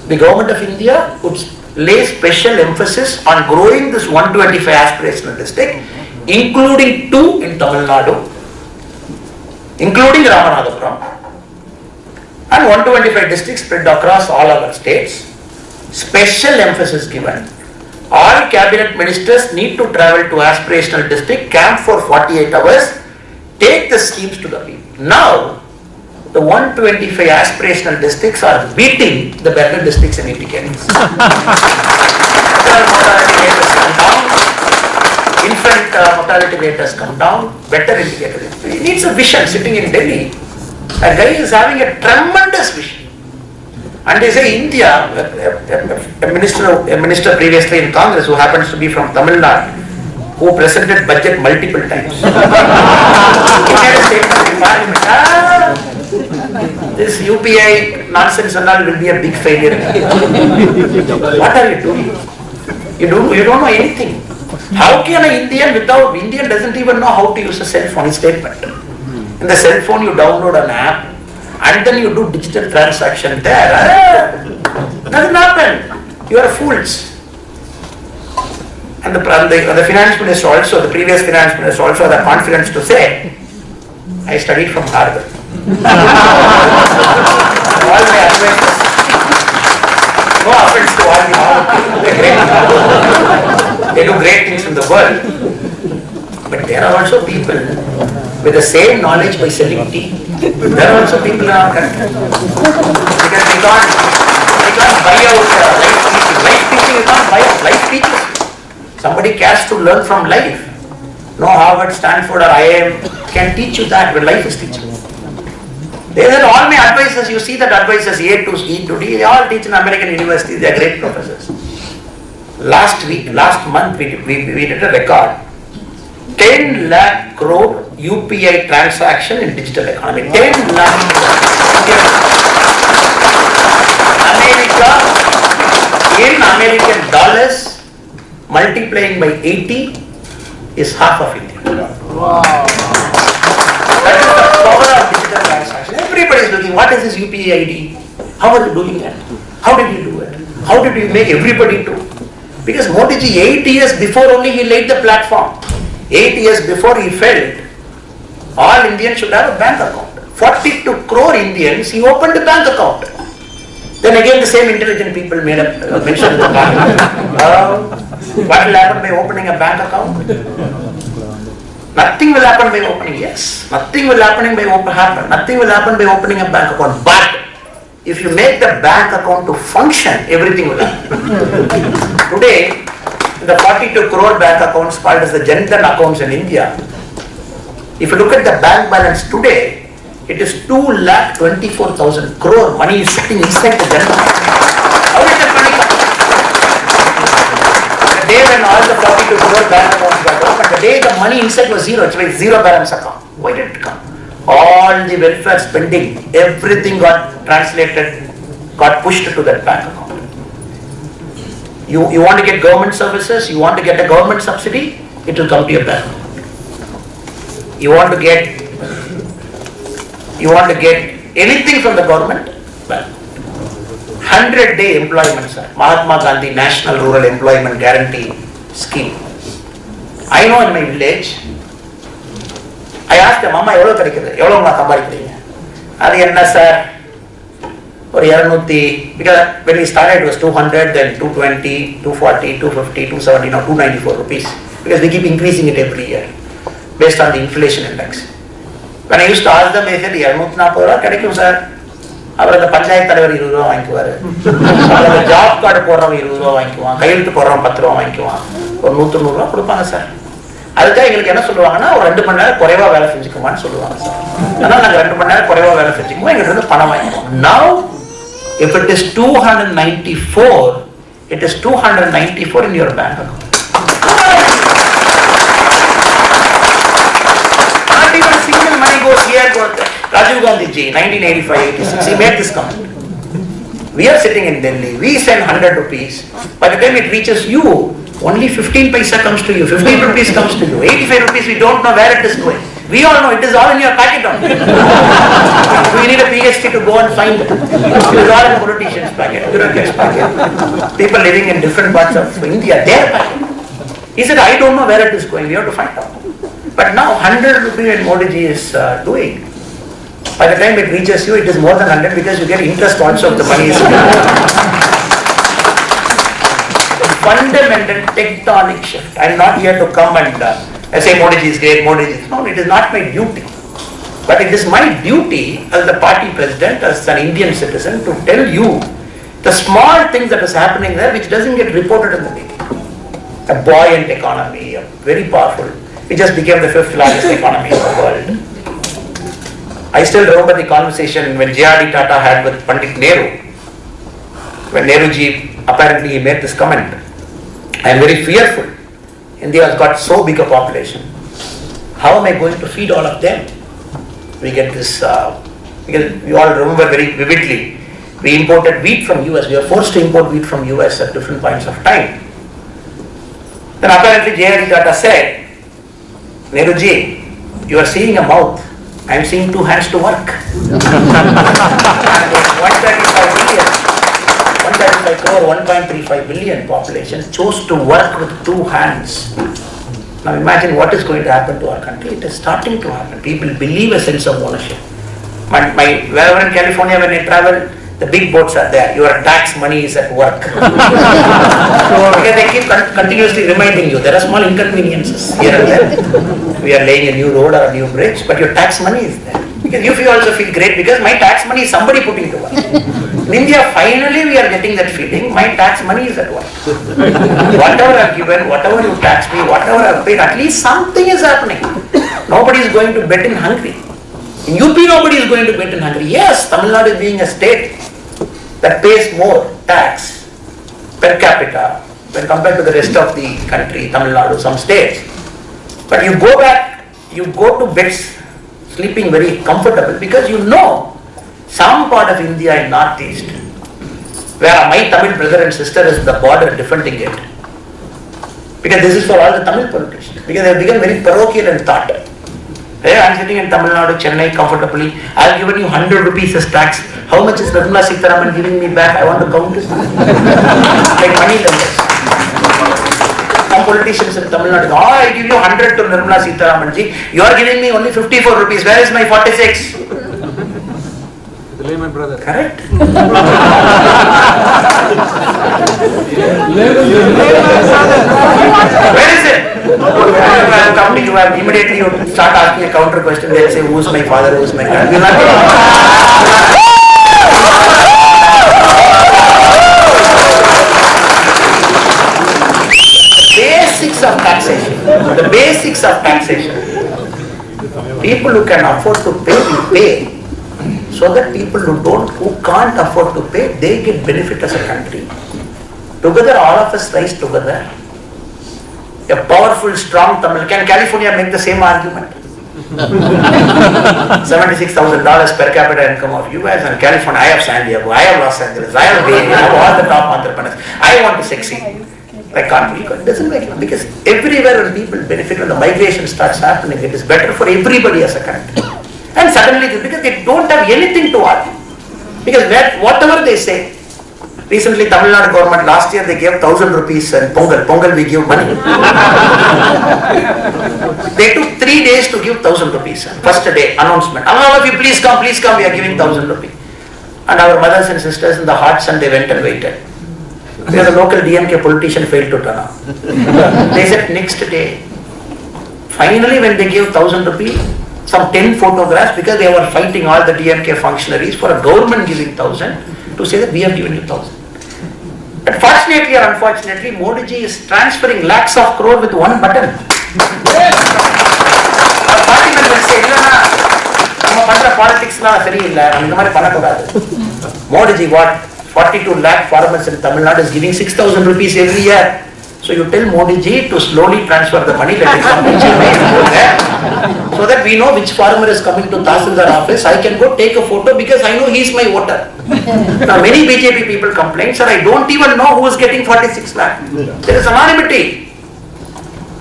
The government of India would lay special emphasis on growing this 125 aspirational district, including 2 in Tamil Nadu, including Ramanathapuram, and 125 districts spread across all our states. Special emphasis given. All cabinet ministers need to travel to aspirational district, camp for 48 hours, take the schemes to the people. Now, the 125 aspirational districts are beating the better districts in indicators. Infant mortality rate has come down, better indicators. He needs a vision. Sitting in Delhi, a guy is having a tremendous vision. And they say India, a minister previously in Congress who happens to be from Tamil Nadu, who presented budget multiple times. He made a statement in Parliament, this UPI nonsense and all will be a big failure. What are you doing? You don't know anything. How can an Indian doesn't even know how to use a cell phone? Statement. In the cell phone you download an app and then you do digital transaction there. Doesn't happen. You are fools. And the finance minister also, the previous finance minister also had the confidence to say, I studied from Harvard. All my advisors, no offense to all the Harvard people, they do great things in the world. But there are also people with the same knowledge by selling tea. There are also people in our country. Because they can't buy out life teaching. Life teaching is not buy out, life teaches. Somebody cares to learn from life. No Harvard, Stanford or IIM can teach you that, but life is teaching. They said all my advisors, you see that advisors A to E to D, they all teach in American universities, they are great professors. Last month we did a record. 10 lakh crore UPI transaction in digital economy. 10 lakh America, in American dollars, multiplying by 80 is half of India. Wow. That is the power of digital transaction. Everybody is looking, what is this UPI ID? How are you doing it? How did you do it? How did you make everybody do? Because Modi ji 8 years before only he laid the platform. 8 years before he felt all Indians should have a bank account. 42 crore Indians, he opened a bank account. Then again the same intelligent people made a mention in the parliament. What will happen by opening a bank account? Nothing will happen by opening, yes. Nothing will happen by opening a bank account. But if you make the bank account to function, everything will happen. Today, the 42 crore bank accounts called as the Jan Dhan accounts in India, if you look at the bank balance today, it is 2,24,000 crore money is sitting inside the Jan Dhan. How did that money come? The day when all the 42 crore bank accounts got opened, the day the money inside was zero, it's like zero balance account. Why did it come? All the welfare spending, everything got translated, got pushed to that bank account. You want to get government services, you want to get a government subsidy, it will come to your bank. You want to get anything from the government, well, 100-day employment, sir. Mahatma Gandhi National Rural Employment Guarantee Scheme. I know in my village, I asked them, Mama, எவ்வளவு கிடைக்குது, எவ்வளவு சம்பாதிக்கிறீங்க? அது என்ன sir, ஒரு 200, because when we started it was 200, then 220, 240, 250, 270, now 294 rupees. Because they keep increasing it every year based on the inflation index. When I used to ask them, they said, 240 ரூபா கிடைக்கும் sir. அவர் அந்த பஞ்சாயத்து தலைவர் 20 ரூபா வாங்கிக்குவாரு, job card போடுறவன் 20 ரூபா வாங்கிக்குவான், கையெழுத்து போடுறவன் 10 ரூபா வாங்கிக்குவான், ஒரு 190 ரூபா கொடுப்பாங்க சார். அதுக்காக எங்களுக்கு என்ன சொல்லுவாங்கன்னா, ஒரு 2 மணி நேரம் குறைவா வேலை செஞ்சுக்குமான்னு சொல்லுவாங்க சார். அதனால நாங்க 2 மணி நேரம் குறைவா வேலை செஞ்சுக்குவோம், எங்களுக்கு வந்து பணம் வாங்கிக்குவோம். Now if it is 294, it is 294 in your bank account. Not even a single money goes here. Rajiv Gandhi ji, 1985-86, he made this comment. We are sitting in Delhi, we send 100 rupees. By the time it reaches you, only 15 paisa comes to you, 15 rupees comes to you, 85 rupees we don't know where it is going. We all know it is all in your packet only. We need a PhD to go and find it. It is all in politicians' packet, bureaucrats' packet. People living in different parts of India, their packet. He said, I don't know where it is going, we have to find out. But now 100 rupees and Modi ji is doing. By the time it reaches you, it is more than 100 because you get interest also of the money. Fundamental tectonic shift. I am not here to come and say Modi ji is great, Modi ji is... No, it is not my duty. But it is my duty as the party president, as an Indian citizen, to tell you the small things that is happening there which doesn't get reported in the media. A buoyant economy, a very powerful. We just became the 5th largest economy in the world. I still remember the conversation when J.R.D. Tata had with Pandit Nehru. When Nehru ji, apparently he made this comment, I am very fearful. India has got so big a population. How am I going to feed all of them? We get this, because we all remember very vividly, we imported wheat from US. We were forced to import wheat from US at different points of time. Then apparently J.R.D. Tata said, Nehru ji, you are seeing a mouth. I am seeing 2 hands to work. 135 billion, 135 crore, 1.35 billion population chose to work with 2 hands. Now imagine what is going to happen to our country. It is starting to happen. People believe a sense of ownership. Wherever in California when I travel, the big boats are there. Your tax money is at work. Because they keep continuously reminding you, there are small inconveniences here and there. We are laying a new road or a new bridge, but your tax money is there. Because you also feel great because my tax money is somebody putting to work. In India, finally we are getting that feeling, my tax money is at work. Whatever I have given, whatever you tax me, whatever I have paid, at least something is happening. Nobody is going to bed in hungry. In UP, nobody is going to bed in hungry. Yes, Tamil Nadu is being a state that pays more tax per capita when compared to the rest of the country, Tamil Nadu, some states. But you go back, you go to bed sleeping very comfortable because you know some part of India in northeast where my Tamil brother and sister is the border defending it. Because this is for all the Tamil politicians. Because they have become very parochial in thought. Hey, I am sitting in Tamil Nadu, Chennai comfortably. I have given you 100 rupees as tax. How much is Nirmala Sitharaman giving me back? I want to count it. Like money lenders. Some politicians in Tamil Nadu, oh, I give you 100 to Nirmala Sitharaman ji. You are giving me only 54 rupees. Where is my 46? The layman brother. Correct? Where is it? I am counting you up. Immediately you start asking a counter question. They will say, who is my father, who is my father? You will not basics of taxation. The basics of taxation. People who can afford to pay, will pay. So that people who can't afford to pay, they get benefit as a country. Together, all of us rise together. A powerful, strong Tamil. Can California make the same argument? $76,000 per capita income of US and California. I have San Diego, I have Los Angeles, I have Bay, I have all the top entrepreneurs. I want to succeed. I can't. It doesn't make it because everywhere when people benefit, when the migration starts happening, it is better for everybody as a country. And suddenly, because they don't have anything to argue. Because whatever they say, Recently, Tamil Nadu government, last year they gave 1,000 rupees and Pongal we give money. They took 3 days to give 1,000 rupees. First day, announcement. All of you please come, we are giving 1,000 rupees. And our mothers and sisters in the hot sun, they went and waited. Because the local DMK politician failed to turn up. They said next day, finally when they gave 1,000 rupees, some 10 photographs, because they were fighting all the DMK functionaries for a government giving 1,000, to say that we have given you 1,000. But fortunately or unfortunately, Modi ji is transferring lakhs of crore with one button. Our party members say, politics Modi ji, what? 42 lakh farmers in Tamil Nadu is giving 6,000 rupees every year. So you tell Modi ji to slowly transfer the money, let it come so that we know which farmer is coming to Tahsildar office. I can go take a photo because I know he is my voter. Now many BJP people complain, sir, I don't even know who is getting 46 lakh. There is anonymity.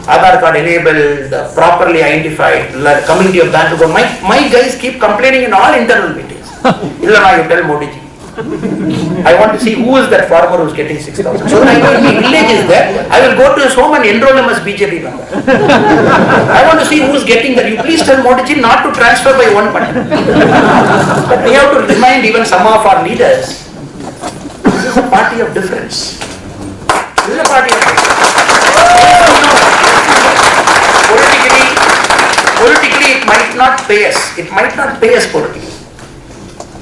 Aadhaar card enabled, properly identified, coming to your bank to go. My guys keep complaining in all internal meetings. Illana, you tell Modi ji. I want to see who is that farmer who is getting 6,000. So when I go to the village is there, I will go to his home and enroll him as BJP member. I want to see who is getting that. You please tell Modi ji not to transfer by one button. But we have to remind even some of our leaders, this is a party of difference. This is a party of difference. Politically it might not pay us. It might not pay us politically.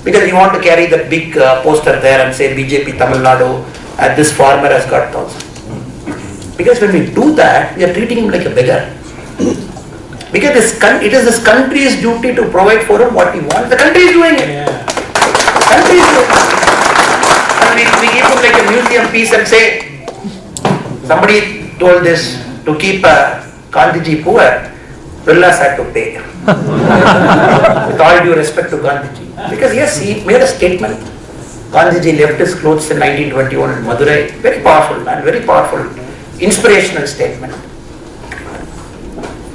Because you want to carry that big poster there and say BJP Tamil Nadu, this farmer has got 1,000. Because when we do that, we are treating him like a beggar. Because it is this country's duty to provide for him what he wants. The country is doing it. The country is doing it. And we give him like a museum piece and say, somebody told this, to keep Gandhiji poor, Villas had to pay. With all due respect to Gandhiji. Because yes, he made a statement. Gandhiji left his clothes in 1921 in Madurai. Very powerful man, very powerful, inspirational statement.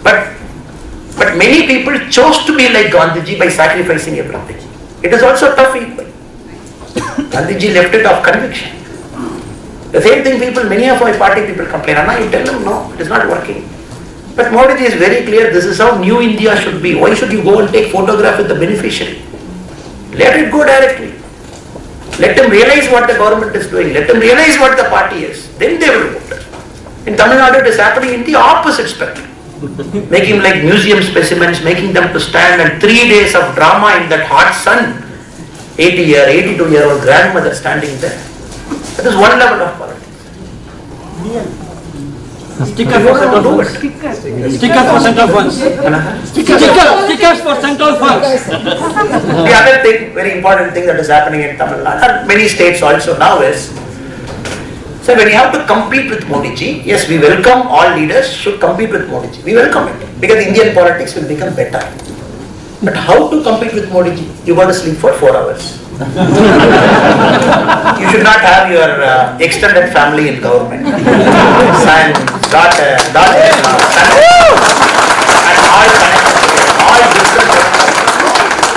But many people chose to be like Gandhiji by sacrificing everything. It is also tough equal. Gandhiji left it of conviction. The same thing many of our party people complain. Anna, you tell them, no, it is not working. But Modi ji is very clear, this is how new India should be. Why should you go and take photograph with the beneficiary? Let it go directly. Let them realize what the government is doing. Let them realize what the party is. Then they will vote. In Tamil Nadu, it is happening in the opposite spectrum. Making like museum specimens, making them to stand, and 3 days of drama in that hot sun. 82-year-old grandmother standing there. That is one level of politics. Stickers for central funds. Stickers for central funds. Stickers for central funds. The other thing, very important thing that is happening in Tamil Nadu, and many states also now is, so when you have to compete with Modi ji, yes, we welcome all leaders should compete with Modi ji. We welcome it because Indian politics will become better. But how to compete with Modi ji? You got to sleep for 4 hours. You should not have your extended family in government. Son, daughter, son, and all different.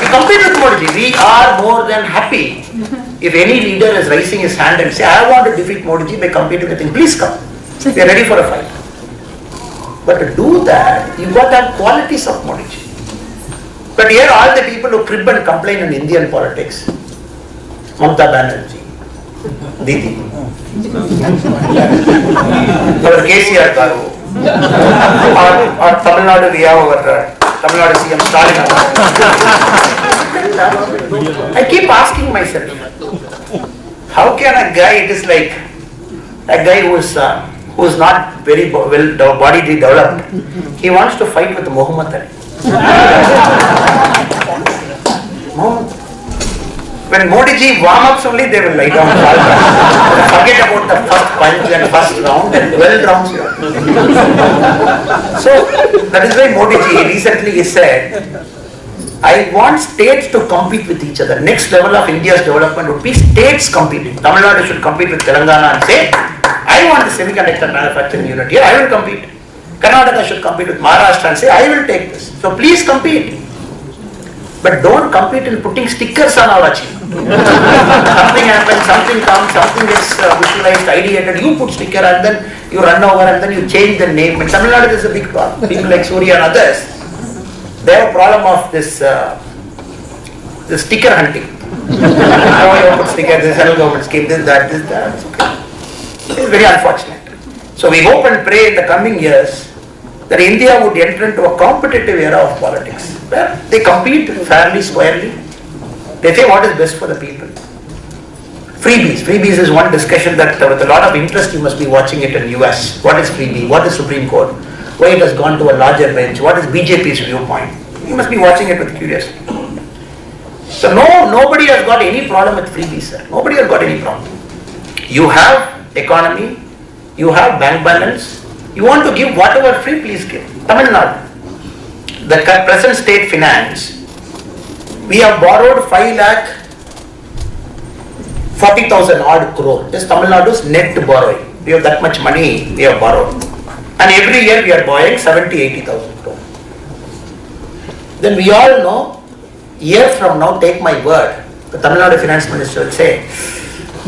We compete with Modi ji. We are more than happy if any leader is raising his hand and say, I want to defeat Modi ji by competing with him. Please come. We are ready for a fight. But to do that, you got to have qualities of Modi ji. But here all the people who crib and complain in Indian politics, Mamata Banerjee, Didi, our KCR Garu, or Tamil Nadu, we have our Tamil Nadu CM Stalin. I keep asking myself, how can a guy, it is like a guy who is not very well body developed, he wants to fight with Muhammad Ali. When Modi ji warm ups only, they will lie down. Forget about the first punch and first round and 12 rounds. So that is why Modi ji recently said, I want states to compete with each other. Next level of India's development would be states competing. Tamil Nadu should compete with Telangana and say, I want the semiconductor manufacturing unit here, I will compete. Karnataka should compete with Maharashtra and say, I will take this. So please compete. But don't compete in putting stickers on our achievement. Something happens, something comes, something gets visualized, ideated, you put sticker and then you run over and then you change the name. In Tamil Nadu, there's a big problem. People like Surya and others, they have a problem of this sticker hunting. You put sticker, this central government scheme, this, that. It's very unfortunate. So we hope and pray in the coming years that India would enter into a competitive era of politics, where they compete fairly, squarely. They say what is best for the people. Freebies is one discussion that with a lot of interest you must be watching it in US. What is freebie? What is Supreme Court? Why it has gone to a larger bench? What is BJP's viewpoint? You must be watching it with curiosity. So nobody has got any problem with freebies, sir. Nobody has got any problem. You have economy, you have bank balance, you want to give whatever free, please give. Tamil Nadu, the present state finance, we have borrowed 5,40,000 odd crore. This Tamil Nadu's net borrowing. We have that much money we have borrowed. And every year we are borrowing 70,000-80,000 crore. Then we all know, year from now, take my word, the Tamil Nadu finance minister will say,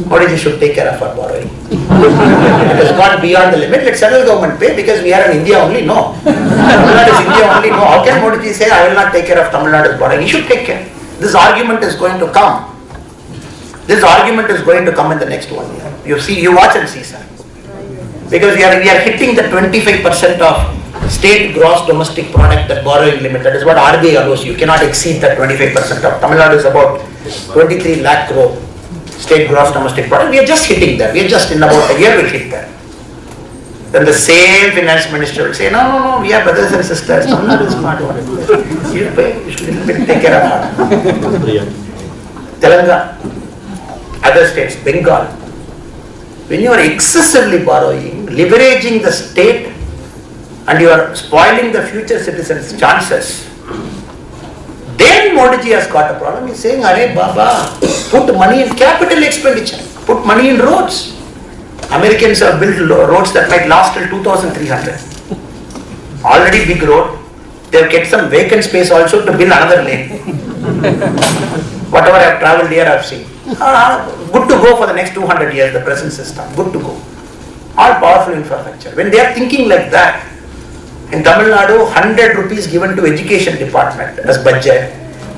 Modi should take care of our borrowing. It has gone beyond the limit. Let central government pay because we are in India only. No. Tamil Nadu is India only. No. How can Modi say, I will not take care of Tamil Nadu's borrowing? He should take care. This argument is going to come. This argument is going to come in the next 1 year. You watch and see, sir. Because we are hitting the 25% of state gross domestic product, that borrowing limit. That is what RBI allows you. You cannot exceed that 25% of. Tamil Nadu is about 23 lakh crore. State gross domestic product, we are just hitting that. We are just in about a year we'll hit that. Then the same finance minister will say, no, we are brothers and sisters. Tamil Nadu is not what it is. You pay, you should take care of that. Telangana, other states, Bengal. When you are excessively borrowing, leveraging the state and you are spoiling the future citizens' chances, then Modi ji has got a problem. He is saying, Arey Baba, put money in capital expenditure, put money in roads. Americans have built roads that might last till 2,300. Already big road. They have kept some vacant space also to build another lane. Whatever I have travelled here, I have seen. Good to go for the next 200 years, the present system. Good to go. All powerful infrastructure. When they are thinking like that, in Tamil Nadu, 100 rupees given to education department as budget,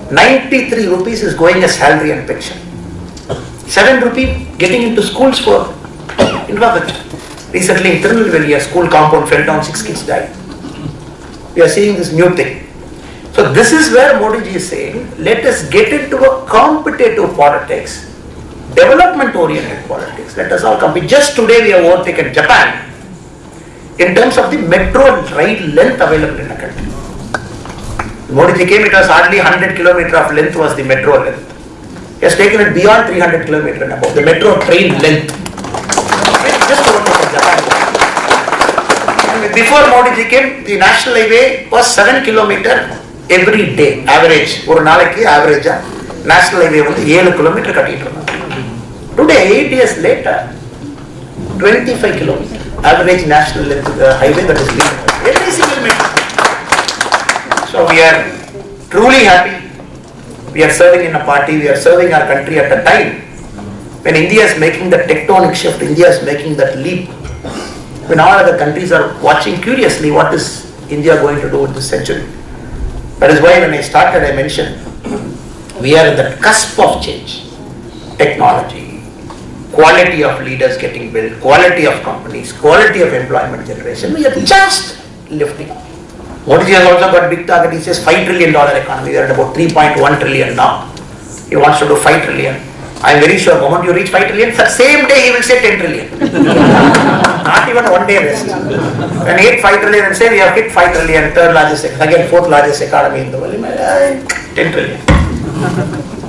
93 rupees is going as salary and pension. 7 rupees getting into schools for infrastructure. Recently in Tirunelveli, a school compound fell down, 6 kids died. We are seeing this new thing. So this is where Modi ji is saying, let us get into a competitive politics, development oriented politics. Let us all compete. Just today we have overtaken Japan in terms of the metro ride length available in the country. Modi ji came, it was hardly 100 km of length was the metro length. He has taken it beyond 300 km and above, the metro train length. Just overtaken Japan. And before Modi ji came, the national highway was 7 km every day, average. Or nalaki average, national highway was 7 km kattitu. Today, 8 years later, 25 km. Average national length highway that is being every single meter. So we are truly happy. We are serving in a party, we are serving our country at a time when India is making the tectonic shift, India is making that leap. When all other countries are watching curiously what is India going to do in this century. That is why when I started I mentioned we are at the cusp of change. Technology, quality of leaders getting built, quality of companies, quality of employment generation, we are just lifting. Modi ji has also got big target. He says $5 trillion economy. We are at about 3.1 trillion now. He wants to do 5 trillion. I am very sure the moment you reach 5 trillion, the same day he will say 10 trillion. Not even 1 day rest. When he hit 5 trillion and say we have hit 5 trillion, third largest, again fourth largest economy in the world, 10 trillion.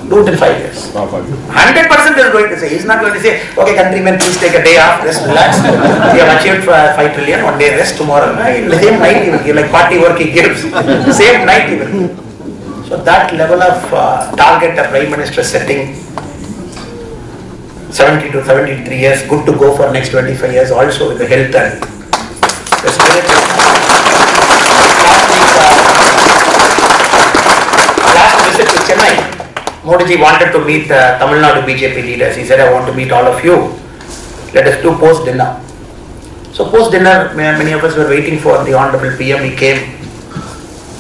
Do it in 5 years. 100% is going to say. He is not going to say, okay, countrymen, please take a day off, rest, relax. We have achieved 5 trillion, 1 day rest tomorrow. In the same night he will give, like party work he gives. Same night he will give. So that level of target the Prime Minister is setting, 70 to 73 years, good to go for next 25 years also with the health and the spirit. Last visit to Modi ji wanted to meet Tamil Nadu BJP leaders. He said, I want to meet all of you. Let us do post-dinner. So post-dinner, many of us were waiting for the Honorable PM. He came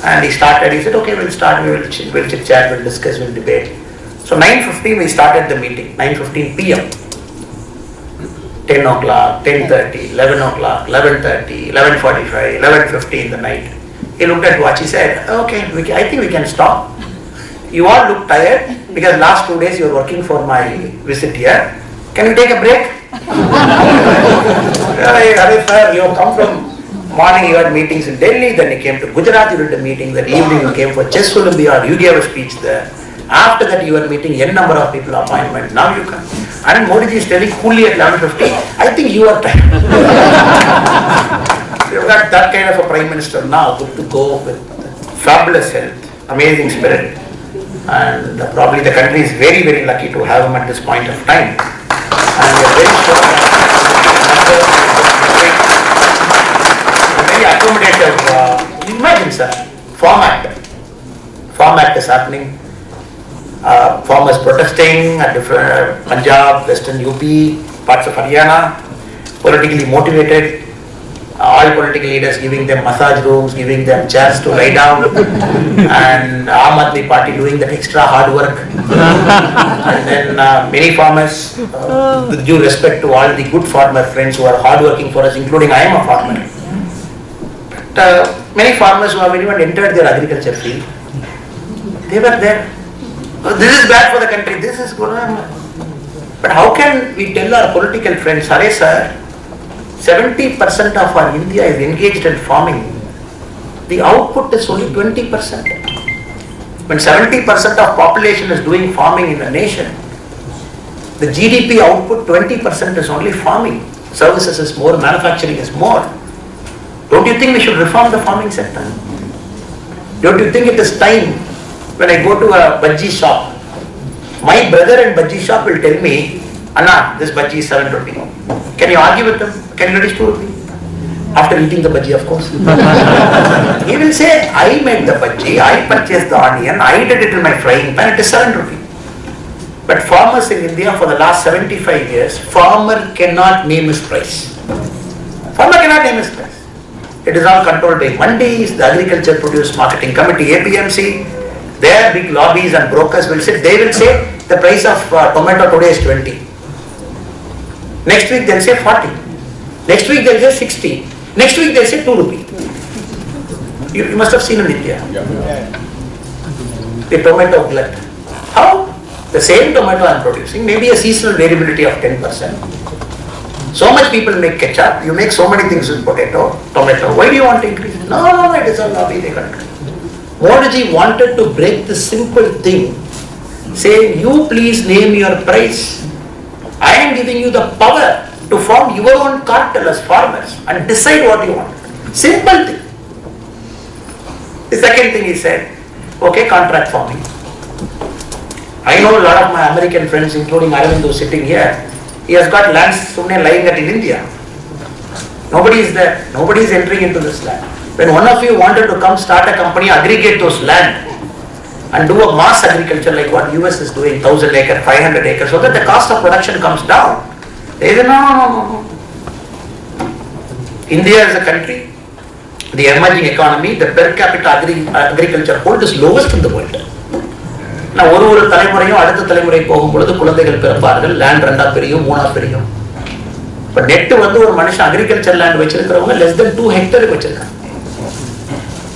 and he started. He said, okay, we'll start. We'll chit-chat, we'll discuss, we'll debate. So 9:15 we started the meeting, 9:15 PM. 10 o'clock, 10:30, 11 o'clock, 11:30, 11:45, 11:50 in the night. He looked at watch, he said, okay, I think we can stop. You all look tired because last 2 days you were working for my visit here. Can you take a break? Hare sir, you have come from morning, you had meetings in Delhi, then you came to Gujarat, you did a meeting, then evening you came for chess Olympiad, you gave a speech there. After that you were meeting n number of people appointment, now you come. And Modi ji is telling coolly at 11:50, I think you are tired. You've got that kind of a Prime Minister now, good to go with fabulous health, amazing spirit. And probably the country is very, very lucky to have him at this point of time. And we are very sure that very accommodative, imagine sir, format is happening. Farmers protesting at different Punjab, Western UP, parts of Haryana, politically motivated, all political leaders giving them massage rooms, giving them chairs to lie down, and Aam Aadmi Party doing that extra hard work. And then many farmers, with due respect to all the good farmer friends who are hard working for us, including I am a farmer. But many farmers who have even entered their agriculture field, they were there. Oh, this is bad for the country, this is good. But how can we tell our political friends, Hare sir, 70% of our India is engaged in farming. The output is only 20%. When 70% of population is doing farming in the nation, the GDP output 20% is only farming. Services is more, manufacturing is more. Don't you think we should reform the farming sector? Don't you think it is time? When I go to a bhaji shop, my brother in bhaji shop will tell me, Anna, this bhaji is 7 rupee. Can you argue with him? Can you reduce 2 rupee? After eating the bhaji, of course. He will say, I made the bhaji, I purchased the onion, I did it in my frying pan, it is 7 rupee. But farmers in India for the last 75 years, farmer cannot name his price. Farmer cannot name his price. It is all controlled by mandis, the Agriculture Produce Marketing Committee, APMC. Their big lobbies and brokers will sit, they will say the price of tomato today is 20. Next week they'll say 40. Next week they'll say 60. Next week they'll say 2 rupee. You must have seen in India. The tomato glut. How? The same tomato I am producing, maybe a seasonal variability of 10%. So much people make ketchup, you make so many things with tomato. Why do you want to increase it? No, it is a lobby, they control. Modi ji wanted to break this simple thing, saying, you please name your price. I am giving you the power to form your own cartel as farmers and decide what you want. Simple thing. The second thing he said, okay, contract farming. I know a lot of my American friends, including Arvind, who is sitting here, he has got lands lying at in India. Nobody is there. Nobody is entering into this land. When one of you wanted to come start a company, aggregate those land and do a mass agriculture like what US is doing, 1,000 acre, 500 acres, so that the cost of production comes down. They say, no. India is a country, the emerging economy, the per capita agriculture hold is lowest in the world. Now, ஒரு தலைமுறையும் அடுத்த தலைமுறை போகும் பொழுது குழந்தைகள் பிறப்பார்கள், land 2ஆ பெரியும் 3ஆ பெரியும். இப்ப net ஒரு மனுஷன் அக்ரிகல்ச்சர் லேண்ட் வச்சிருக்கிறவங்க less than 2 ஹெக்டேர் வச்சிருக்காங்க.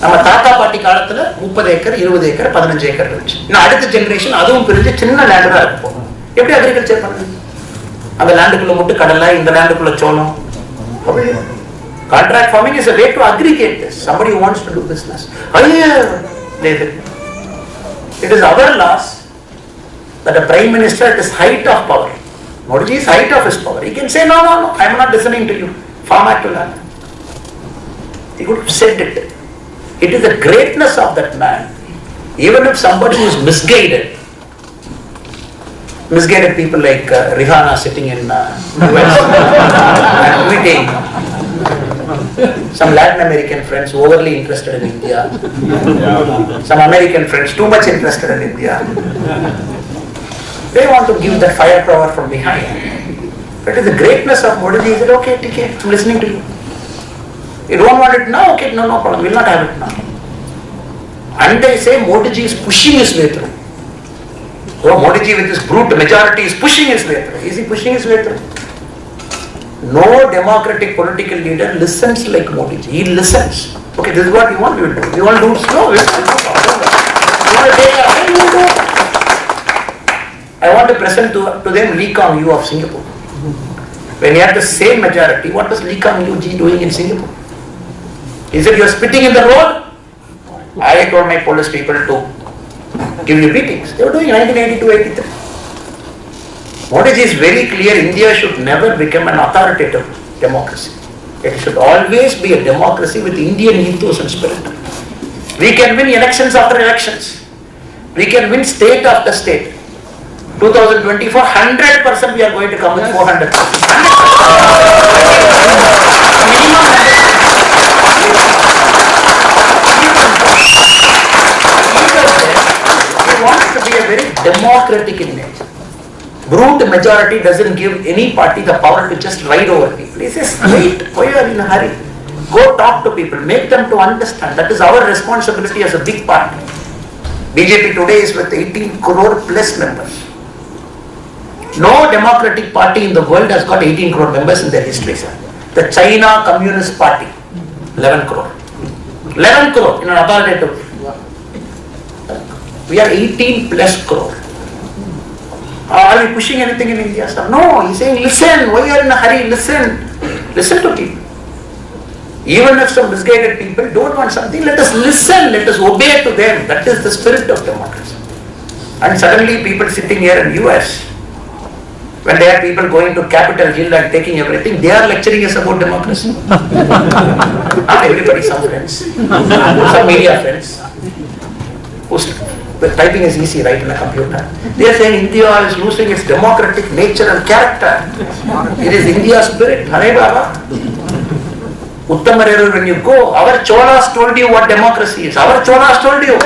நம்ம தாத்தா பாட்டி காலத்துல 30 ஏக்கர் 20 ஏக்கர் 15 ஏக்கர் இருந்துச்சு. இன்னும் அடுத்த ஜெனரேஷன் அதுவும் பிரிஞ்சு சின்ன லேண்ட் தான் இருக்கும். எப்படி அக்ரிகல்ச்சர் பண்ணுது? அந்த லேண்டுக்குள்ள மட்டும் கடலை, இந்த லேண்டுக்குள்ள சோளம். Contract farming is a way to aggregate this. Somebody who wants to do business. It is our loss that a prime minister at his height of power, Modi ji is height of his power, he can say, no, I am not listening to you. Farm Act will happen. He could have said it. It is the greatness of that man. Even if somebody who is misguided people like Rihanna sitting in US and tweeting, some Latin American friends overly interested in India, some American friends too much interested in India. They want to give that firepower from behind. That is the greatness of Modi ji. He said, okay, TK, I'm listening to you. You don't want it now? Okay, no problem. We'll not have it now. And they say Modi ji is pushing his way through. Oh, Modi ji with his brute majority is pushing his way through. Is he pushing his way through? No democratic political leader listens like Modi ji. He listens. Okay, this is what you want, we will do. You want to do it slow? We will do it. You want to take a we will do it. I want to present to them Lee Kuan Yew of Singapore. When he had the same majority, what was Lee Kuan Yew ji doing in Singapore? He said, you are spitting in the road. I told my police people to give you beatings. They were doing 1982-83. Modi ji is very clear, India should never become an authoritative democracy. It should always be a democracy with Indian ethos and spirit. We can win elections after elections. We can win state after state. 2024, 100% we are going to come with 400%. 100%. Minimum 100%. We want it to be a very democratic in nature. Brute majority doesn't give any party the power to just ride over people. He says, wait, why are you in a hurry? Go talk to people, make them to understand. That is our responsibility as a big party. BJP today is with 18 crore plus members. No democratic party in the world has got 18 crore members in their history, sir. The China Communist Party, 11 crore. 11 crore in an authoritative. We are 18 plus crore. Are we pushing anything in India, sir? No, he's saying, listen, why you are in a hurry? Listen. Listen to people. Even if some misguided people don't want something, let us listen, let us obey to them. That is the spirit of democracy. And suddenly people sitting here in US, when there are people going to Capitol Hill and taking everything, they are lecturing us about democracy. Not everybody, some friends, some media friends, whose typing is easy, right, in a computer. They are saying India is losing its democratic nature and character. It is India's spirit. Hare Baba. Uttamareru, when you go, our Cholas told you what democracy is. Our Cholas told you.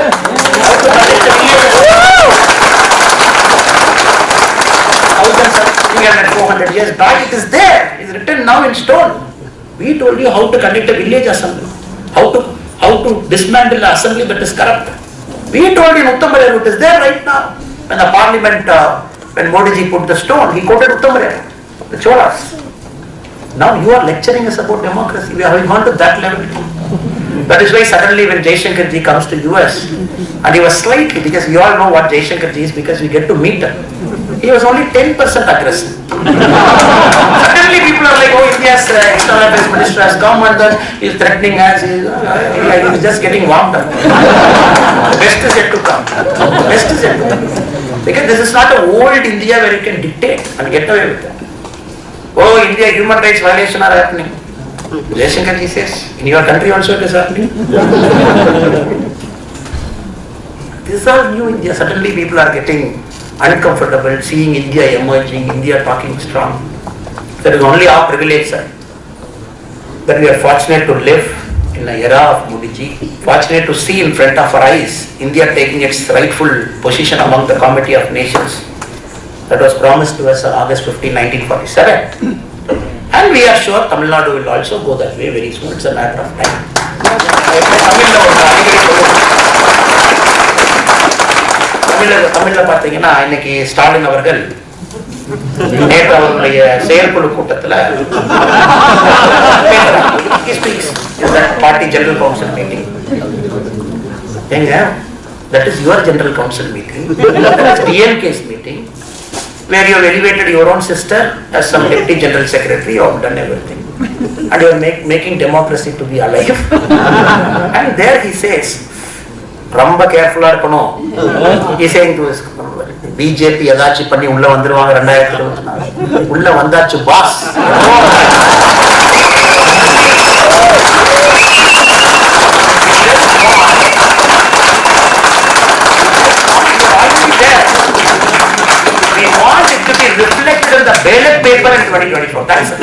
400 years back, it is there. It is written now in stone. We told you how to conduct a village assembly, how to dismantle the assembly that is corrupt. We told you in Uttamareru, it is there right now. When the parliament, when Modi ji put the stone, he quoted Uttamareru, the Cholas. Now you are lecturing us about democracy. We have gone to that level. That is why suddenly when Jaishankar ji comes to US, and he was slightly, because we all know what Jaishankar ji is because we get to meet him. He was only 10% aggressive. Suddenly people are like, oh, India's external affairs minister has come and then he is threatening us. He is just getting warmed up. The best is yet to come. The best is yet to come. Because this is not an old India where you can dictate and get away with it. Oh, India, human rights violations are happening. Jaishankar ji says, in your country also it is happening. This is all new India. Suddenly people are getting uncomfortable, seeing India emerging, India talking strong. That is only our privilege, sir. That we are fortunate to live in an era of Modi ji, fortunate to see in front of our eyes India taking its rightful position among the Committee of Nations. That was promised to us on August 15, 1947. And we are sure Tamil Nadu will also go that way very soon. It's a matter of time. தமிழ்ல பார்த்தீங்கன்னா இன்னைக்கு ஸ்டாலின் அவர்கள் நேற்று அவருடைய செயற்குழு கூட்டத்தில் party general council meeting எங்க that is your general council meeting, that is DMK's meeting, where you have elevated your own sister as some deputy general secretary. You have done everything and you are making democracy to be alive. And there he says, ரொம்ப கேர்ஃபுல்லா இருக்கணும். He saying to his BJP ஏதாச்சும் பண்ணி உள்ள வந்துருவாங்க 2024 உள்ள வந்தாச்சு pass. We want it to be reflected in the ballot paper in 2024. That's it.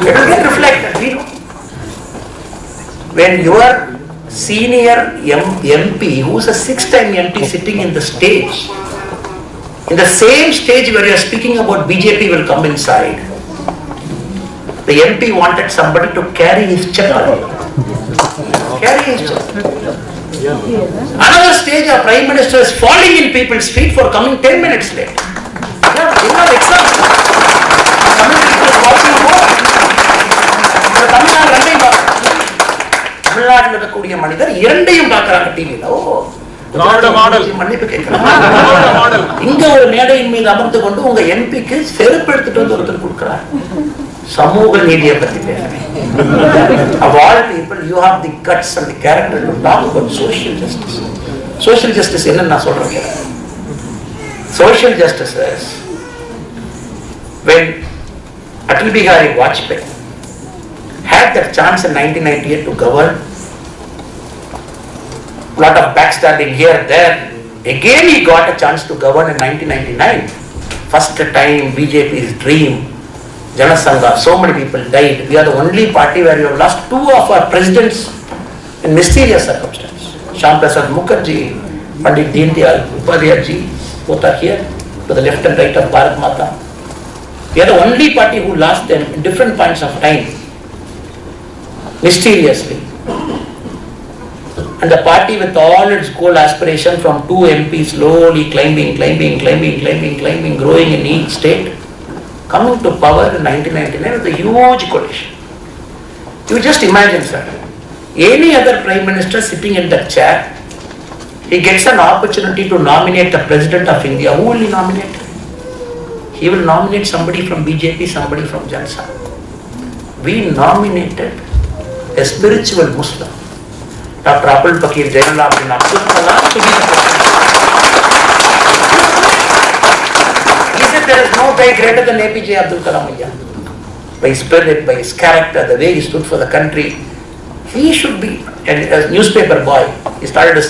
It will get reflected. We know. When your senior MP, who is a 6-time MP sitting in the stage, In the same stage where you are speaking about BJP will come inside, the MP wanted somebody to carry his chappal. Carry his chappal. Another stage, our Prime Minister is falling in people's feet for coming 10 minutes late. You have examples. Tamil people is watching more. தமிழ்நாட்டில் இருக்கக்கூடிய மனிதர் இரண்டையும் பார்க்கிறாங்க டிவியில். மன்னிப்பு கேட்கிறாங்க. இங்க ஒரு மேடையின் மீது அமர்ந்து கொண்டு உங்க எம்பிக்கு செருப்பு எடுத்துட்டு வந்து ஒருத்தர் கொடுக்கிறார். சமூக நீதியை பத்தி பேசுறேன். Of all people, you have the guts and the character to talk about social justice. Social justice என்ன நான் சொல்றேன். Social justice is when Atal Bihari Vajpayee had that chance in 1998 to govern. Lot of backstabbing here and there. Again he got a chance to govern in 1999. First time BJP's dream. Janasangha, so many people died. We are the only party where we have lost two of our presidents in mysterious circumstances. Shyam Prasad Mukherjee, Pandit Deen Dayal Upadhyay ji, both are here to the left and right of Bharat Mata. We are the only party who lost them in different points of time, mysteriously. And the party with all its goal aspiration from 2 MPs slowly climbing, growing in each state, coming to power in 1999 with a huge coalition. You just imagine, sir, any other Prime Minister sitting in that chair, he gets an opportunity to nominate the President of India. Who will he nominate? He will nominate somebody from BJP, somebody from Jansa. We nominated a spiritual Muslim, Dr. Abdul Pakir Jainullah bin Abdul Kalam, to be the president. He said there is no guy greater than APJ Abdul Kalam. By his spirit, by his character, the way he stood for the country, he should be. And as a newspaper boy, he started his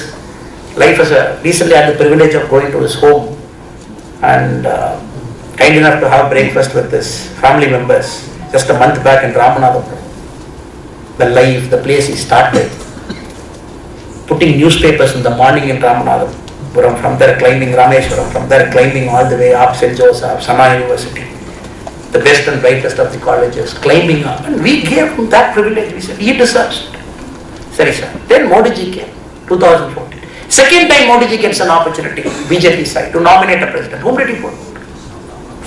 life as a, recently had the privilege of going to his home and kind enough to have breakfast with his family members just a month back in Ramanathapuram. The life, the place he started, putting newspapers in the morning in Ramanathapuram, from there climbing Rameshwaram, from there climbing all the way up St. Joseph, Sama University, the best and brightest of the colleges, climbing up. And we gave him that privilege. We said, he deserves it. Sorry, sir. Then Modi ji came, 2014. Second time Modi ji gets an opportunity, BJP side, to nominate a president. Whom did he put?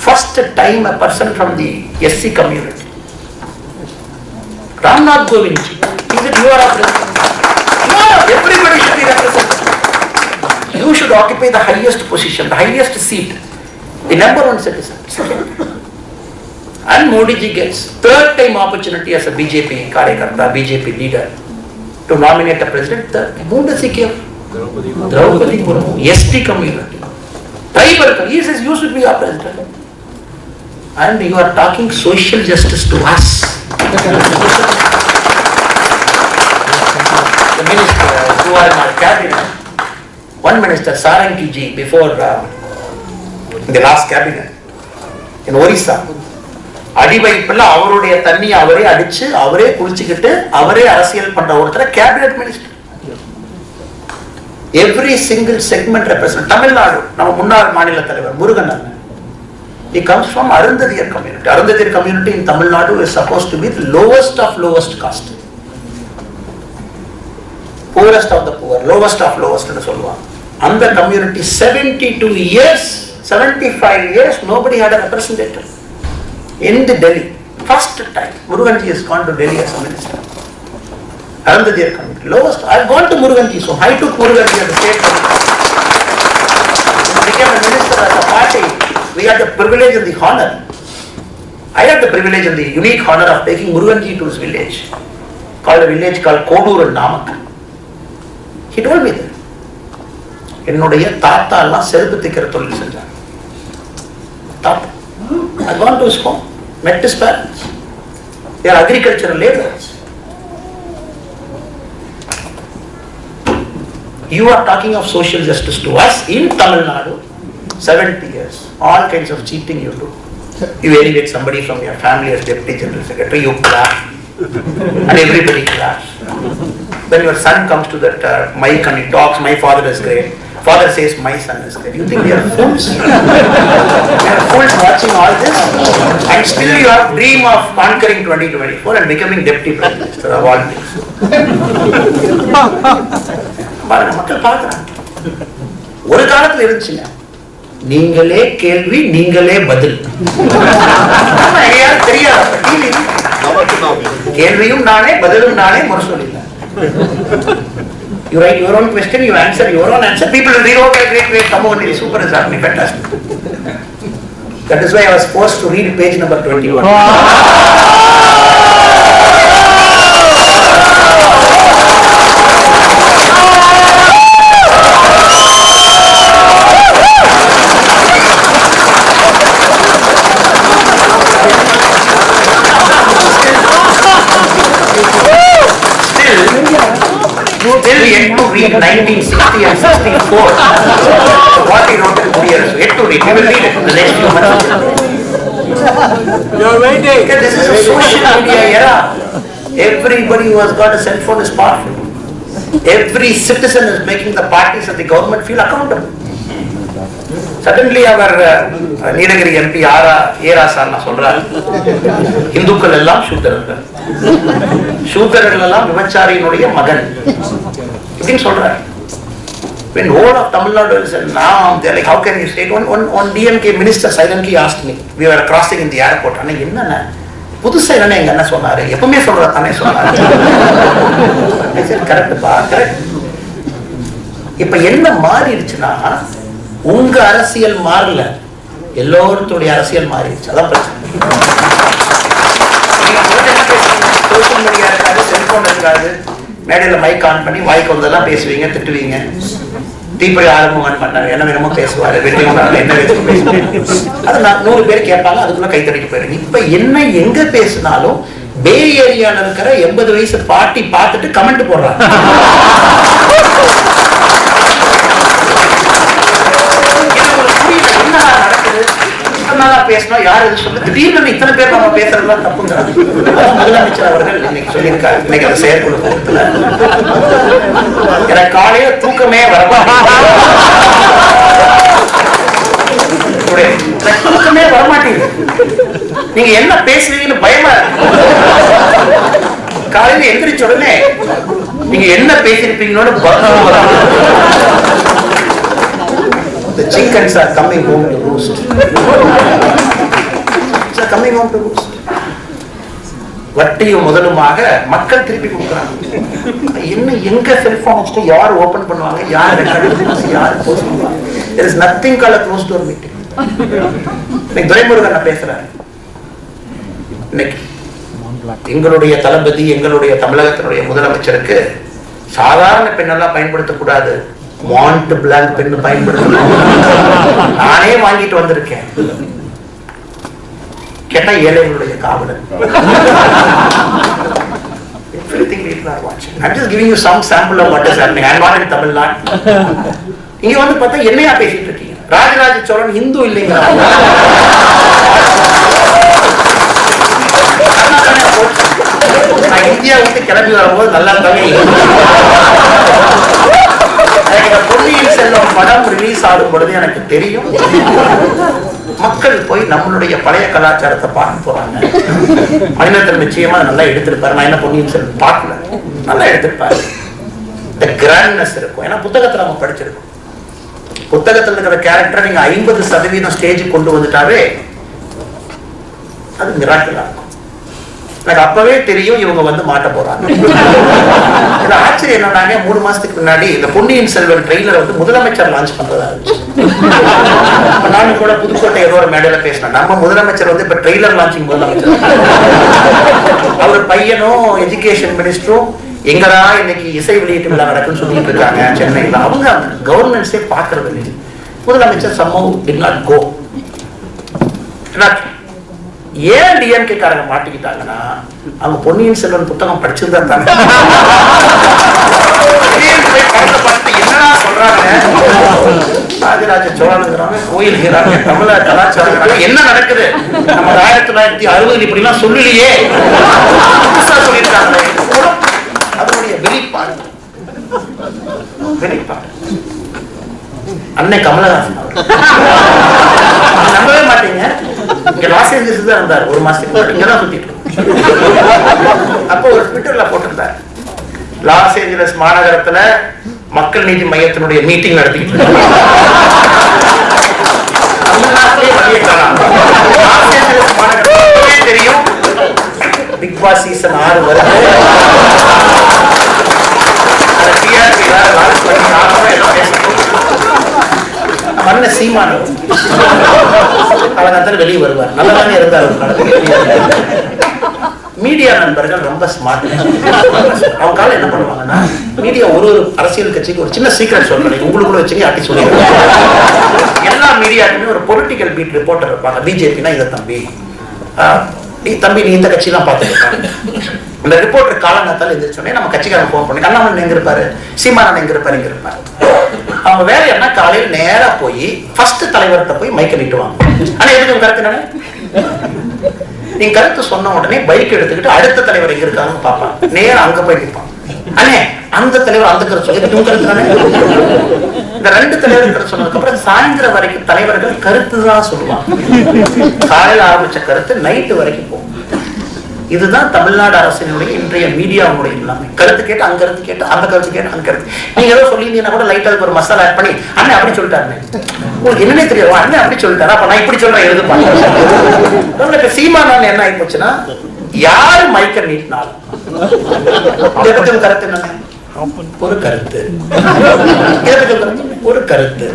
First time a person from the SC community, Ramnath Govind ji. He said, you are our president. No, everybody should be represented. You should occupy the highest position, the highest seat, the number one citizen. And Modi ji gets third time opportunity as a BJP Karyakarta, BJP leader, to nominate a president. Whom does he give? Draupadi Murmu, ST community, tribal. He says, you should be our president. And you are talking social justice to us. The ministers who are in our cabinet, one minister, Sarangi ji, before the last cabinet in Orissa, அடிவைப்புல அவருடைய தண்ணி அவரே அடிச்சு அவரே குளிச்சுக்கிட்டு அவரே அரசியல் பண்ற ஒருத்தர் cabinet minister. Every single segment represent. Tamil Nadu நம்ம முன்னாள் மாநில தலைவர் முருகன் அண்ணன், he comes from Arundhadiyar community. Arundhadiyar community in Tamil Nadu is supposed to be the lowest of lowest caste, poorest of the poor, lowest of lowest ன்னு சொல்லுவாங்க. அந்த community 72 years, 75 years nobody had a representative in the Delhi. First time Muruganji has gone to Delhi as a minister. Arundhadiyar community, lowest. I have gone to Muruganji's home. I took Muruganji as a state committee. He became a minister as a party. We had the privilege and the honor. I had the privilege and the unique honor of taking Muruganji to his village, called a village called Kodur and Namak. He told me that. என்னுடைய தாத்தா எல்லாம் செருப்பு தைக்கிற தொழில் செஞ்சாங்க. தாத்தா. I gone to his home, met his parents. They are agricultural laborers. You are talking of social justice to us in Tamil Nadu, 70 years, all kinds of cheating you do. You elevate somebody from your family as deputy general secretary, you clap, and everybody claps. When your son comes to that mic and he talks, my father is great, Father says, my son is dead. You think we are fools? We are fools watching all this, and still you have dream of conquering 2024 and becoming deputy prime minister of all things. பாருங்க, மக்கள் பார்க்கறாங்க. ஒரு காலத்துல இருந்துச்சுங்க, நீங்களே கேள்வி நீங்களே பதில். யாரும் தெரியாது, கேள்வியும் நானே பதிலும் நானே Murasoli. You write your own question, you answer your own answer. People will read, okay, great, come on, it's super, it's happening, fantastic. That is why I was forced to read page number 21. Still yet to read 1960 and 64. What he wrote in 2 years, yet to read. We will read it in the next few months. You are waiting. Because this is a social media era. Everybody who has got a cell phone is powerful. Every citizen is making the parties of the government feel accountable. Suddenly our Nilagiri MP Era Sarna சொல்றார், இந்துக்கள் எல்லாம் சூத்திரர்கள், சூத்திரர்கள் எல்லாம் விபச்சாரியினுடைய மகன் இப்படின்னு சொல்றார். When whole of Tamil Nadu is now, they're like, how can you say it? One DMK minister silently asked me, we were crossing in the airport, அண்ணா என்னண்ணா புதுசா என்ன எங்க என்ன சொன்னாரு, எப்பவுமே சொல்றா தானே சொன்னாரு. கரெக்டுப்பா, கரெக்ட். இப்ப என்ன மாறிடுச்சுன்னா, உங்க அரசியல் மாறல, எல்லோருடைய அரசியல் மாறிடுச்சு. அதான் பிரச்சனை. சோசியல் மீடியா இருக்காது, செல்போன் இருக்காது, மேடையில மைக் ஆன் பண்ணி வாய்க்கு வந்ததெல்லாம் பேசுவீங்க, திட்டுவீங்க. தீப்பொறி ஆரம்பம் பண்ணாரு, என்ன வேணுமோ பேசுவாரு, வெற்றி கொண்டாரு, என்ன வேணுமோ பேசுவாரு. அது 100 பேர் கேட்பாங்க, அதுக்குள்ள கைத்தடிக்க போயிருங்க. இப்ப என்ன எங்க பேசினாலும் பே ஏரியால இருக்கிற 80 வயசு பாட்டி பார்த்துட்டு கமெண்ட் போடுறாங்க. பேசணும், யார் எது சொல்லு, திடீர்னு இத்தனை பேர் நம்ம பேசுறதுலாம் தப்புங்கிறாங்க. முதலமைச்சர் அவர்கள் இன்னைக்கு சொல்லியிருக்காரு, இன்னைக்கு அந்த செயற்குழு கூட்டத்துல எனக்கு காலையில தூக்கமே தூக்கமே வரமாட்டேங்குது, நீங்க என்ன பேசுவீங்கன்னு பயமா இருக்கு. காலையில எந்திரிச்ச உடனே நீங்க என்ன பேசிருப்பீங்களோட the chickens are coming home to roost. They are coming home to roost. வட்டியும் முதலுமாக மக்கள் திருப்பி கொடுக்குறாங்க. என்ன எங்க செல்போன் வச்சுட்டு யார் ஓபன் பண்ணுவாங்க, யார் ரெக்கார்ட், யார் போஸ்ட் பண்ணுவாங்க. There is nothing called a closed door meeting. இன்னைக்கு துரைமுருகன் பேசுறாரு. இன்னைக்கு எங்களுடைய தளபதி, எங்களுடைய தமிழகத்தினுடைய முதலமைச்சருக்கு சாதாரண பெண்ணெல்லாம் பயன்படுத்தக்கூடாது, மாண்ட் பிளாங்க் பெண்ணு பயன்படுத்தணும், நானே வாங்கிட்டு வந்திருக்கேன். கேட்டா ஏழைகளுடைய காவலன். Everything people are watching. I'm just giving you some sample of what is happening. I'm not in Tamil Nadu. இங்க வந்து பார்த்தா என்னையா பேசிட்டு இருக்கீங்க, ராஜராஜ சோழன் இந்து இல்லைங்க, நான் இந்தியா விட்டு கிளம்பி வரும்போது நல்லா தாங்க பொன்னியின் செல்வன் படம் ரிலீஸ் ஆகும் பொழுது எனக்கு தெரியும், மக்கள் போய் நம்மளுடைய பழைய கலாச்சாரத்தை பார்க்க போறாங்க. மனிதத்தில் நிச்சயமா நல்லா எடுத்திருப்பாரு. நான் என்ன பொன்னியின் செல்வன் பார்க்கல, நல்லா எடுத்திருப்பாரு. இந்த கிராண்ட்னஸ் இருக்கும். ஏன்னா புத்தகத்தை நம்ம படிச்சிருக்கோம். புத்தகத்தில் இருக்கிற கேரக்டர் நீங்க 50% ஸ்டேஜ் கொண்டு வந்துட்டாவே அது மிராக்கிளா இருக்கும். எனக்கு அப்பவே தெரியும் இவங்க வந்து மாட்ட போறாங்க. ஆச்சரியம் என்னன்னாங்க, 3 மாசத்துக்கு முன்னாடி இந்த பொன்னியின் செல்வன் ட்ரெய்லர் வந்து முதலமைச்சர் லான்ச் பண்றதா இருந்துச்சு. நானும் கூட புதுக்கோட்டை ஏதோ ஒரு மேடையில பேசினேன், நம்ம முதலமைச்சர் வந்து இப்ப ட்ரெய்லர் லான்ச்சிங் முதலமைச்சர். அவர் பையனும் எஜுகேஷன் மினிஸ்டரும் எங்கடா இன்னைக்கு இசை வெளியீட்டு விழா நடக்குன்னு சொல்லிட்டு இருக்காங்க சென்னையில. அவங்க கவர்னன்ஸே பாக்குறது இல்லை. முதலமைச்சர் somehow did not go. ஏன் டிஎம்கே காரங்க மாட்டிக்கிட்டாங்கன்னா, அவங்க பொன்னியின் செல்வன் புத்தகம் படிச்சிருந்தா தானே. என்னன்னா சொல்றாங்க, ராஜராஜ சோழனுங்கிறாங்க, கோயில்கிறாங்க, தமிழ கலாச்சாரம் என்ன நடக்குது, நம்ம 1960 இப்படி எல்லாம் சொல்லலையே சொல்லியிருக்காங்க. அதனுடைய வெளிப்பாடு அன்னை கமலஹாசன். நம்பவே மாட்டீங்க, இங்க லாஸ் ஏஞ்சல்ஸ் தான் இருந்தார் ஒரு மாசத்துக்கு, இங்கதான் சுத்திட்டு. அப்போ ஒரு ட்விட்டர்ல போட்டிருந்தார், லாஸ் ஏஞ்சலஸ் மாநகரத்துல மக்கள் நீதி மையத்தினுடைய மீட்டிங் நடத்திக்கிட்டு தெரியும். பிக் பாஸ் சீசன் 6 வருது. மன்ன சீமான காலகட்டத்தில் வெளியே வருவார், நல்லதானே இருந்தார். மீடியா நண்பர்கள் ரொம்ப ஸ்மார்ட். அவங்க காலம் என்ன பண்ணுவாங்கன்னா, மீடியா ஒரு அரசியல் கட்சிக்கு ஒரு சின்ன சீக்ரெட் சொல்றேன், உங்களுக்குள்ள வச்சுங்க ஆட்டி சொல்லிடுவாங்க. எல்லா மீடியாக்குமே ஒரு பொலிட்டிக்கல் பீட் ரிப்போர்ட்டர் இருப்பாங்க. பிஜேபினா இதை தம்பி தம்பி நீ இந்த கட்சியெல்லாம் பார்த்துருக்காங்க. இந்த ரிப்போர்ட்டர் காலங்காத்தால எந்திரிச்சோடனே நம்ம கட்சிக்காரன் போன் பண்ணி, அண்ணாமலை எங்க இருப்பாரு, சீமானன் எங்க இருப்பாரு, இங்க இருப்பாரு. அவங்க வேலை என்ன, காலையில் நேரா போய் ஃபர்ஸ்ட் தலைவர்கிட்ட போய் மைக்க நீட்டுவாங்க. ஆனா எதுக்கு கருத்து என்ன, நீங்க கருத்து சொன்ன உடனே பைக் எடுத்துக்கிட்டு அடுத்த தலைவர் எங்க இருக்காங்கன்னு பார்ப்பாங்க. நேரம் அங்க போய் நிற்பாங்க. அண்ணே அந்த தலைவர் அந்த கருத்து சொல்லி உங்க கருத்து தானே. இந்த 2 தலைவர் கருத்து சொன்னதுக்கு அப்புறம் சாயந்தரம் வரைக்கும் தலைவர்கள் கருத்து தான் சொல்லுவாங்க. காலையில் ஆரம்பிச்ச கருத்து நைட்டு வரைக்கும் போகும். இதுதான் தமிழ்நாடு அரசினுடைய இன்றைய மீடியாவுடைய எல்லாமே. கருத்து கேட்டு அங்க கருத்து கேட்டு அந்த கருத்து கேட்டு அங்க கருத்து. நீங்க ஏதோ சொல்லியிருந்தீங்கன்னா கூட லைட்டா ஒரு மசாலா ஆட் பண்ணி, அண்ணன் அப்படி சொல்லிட்டாருன்னு உங்களுக்கு என்னன்னே தெரியாது, அண்ணன் அப்படி சொல்லிட்டாரு, அப்ப நான் இப்படி சொல்றேன் எழுதுப்பாங்க. சீமானால என்ன ஆகி போச்சுன்னா, யாரு மைக்க நீட்டினாலும் கருத்து என்ன, ஒரு கருத்து ஒரு கருத்து.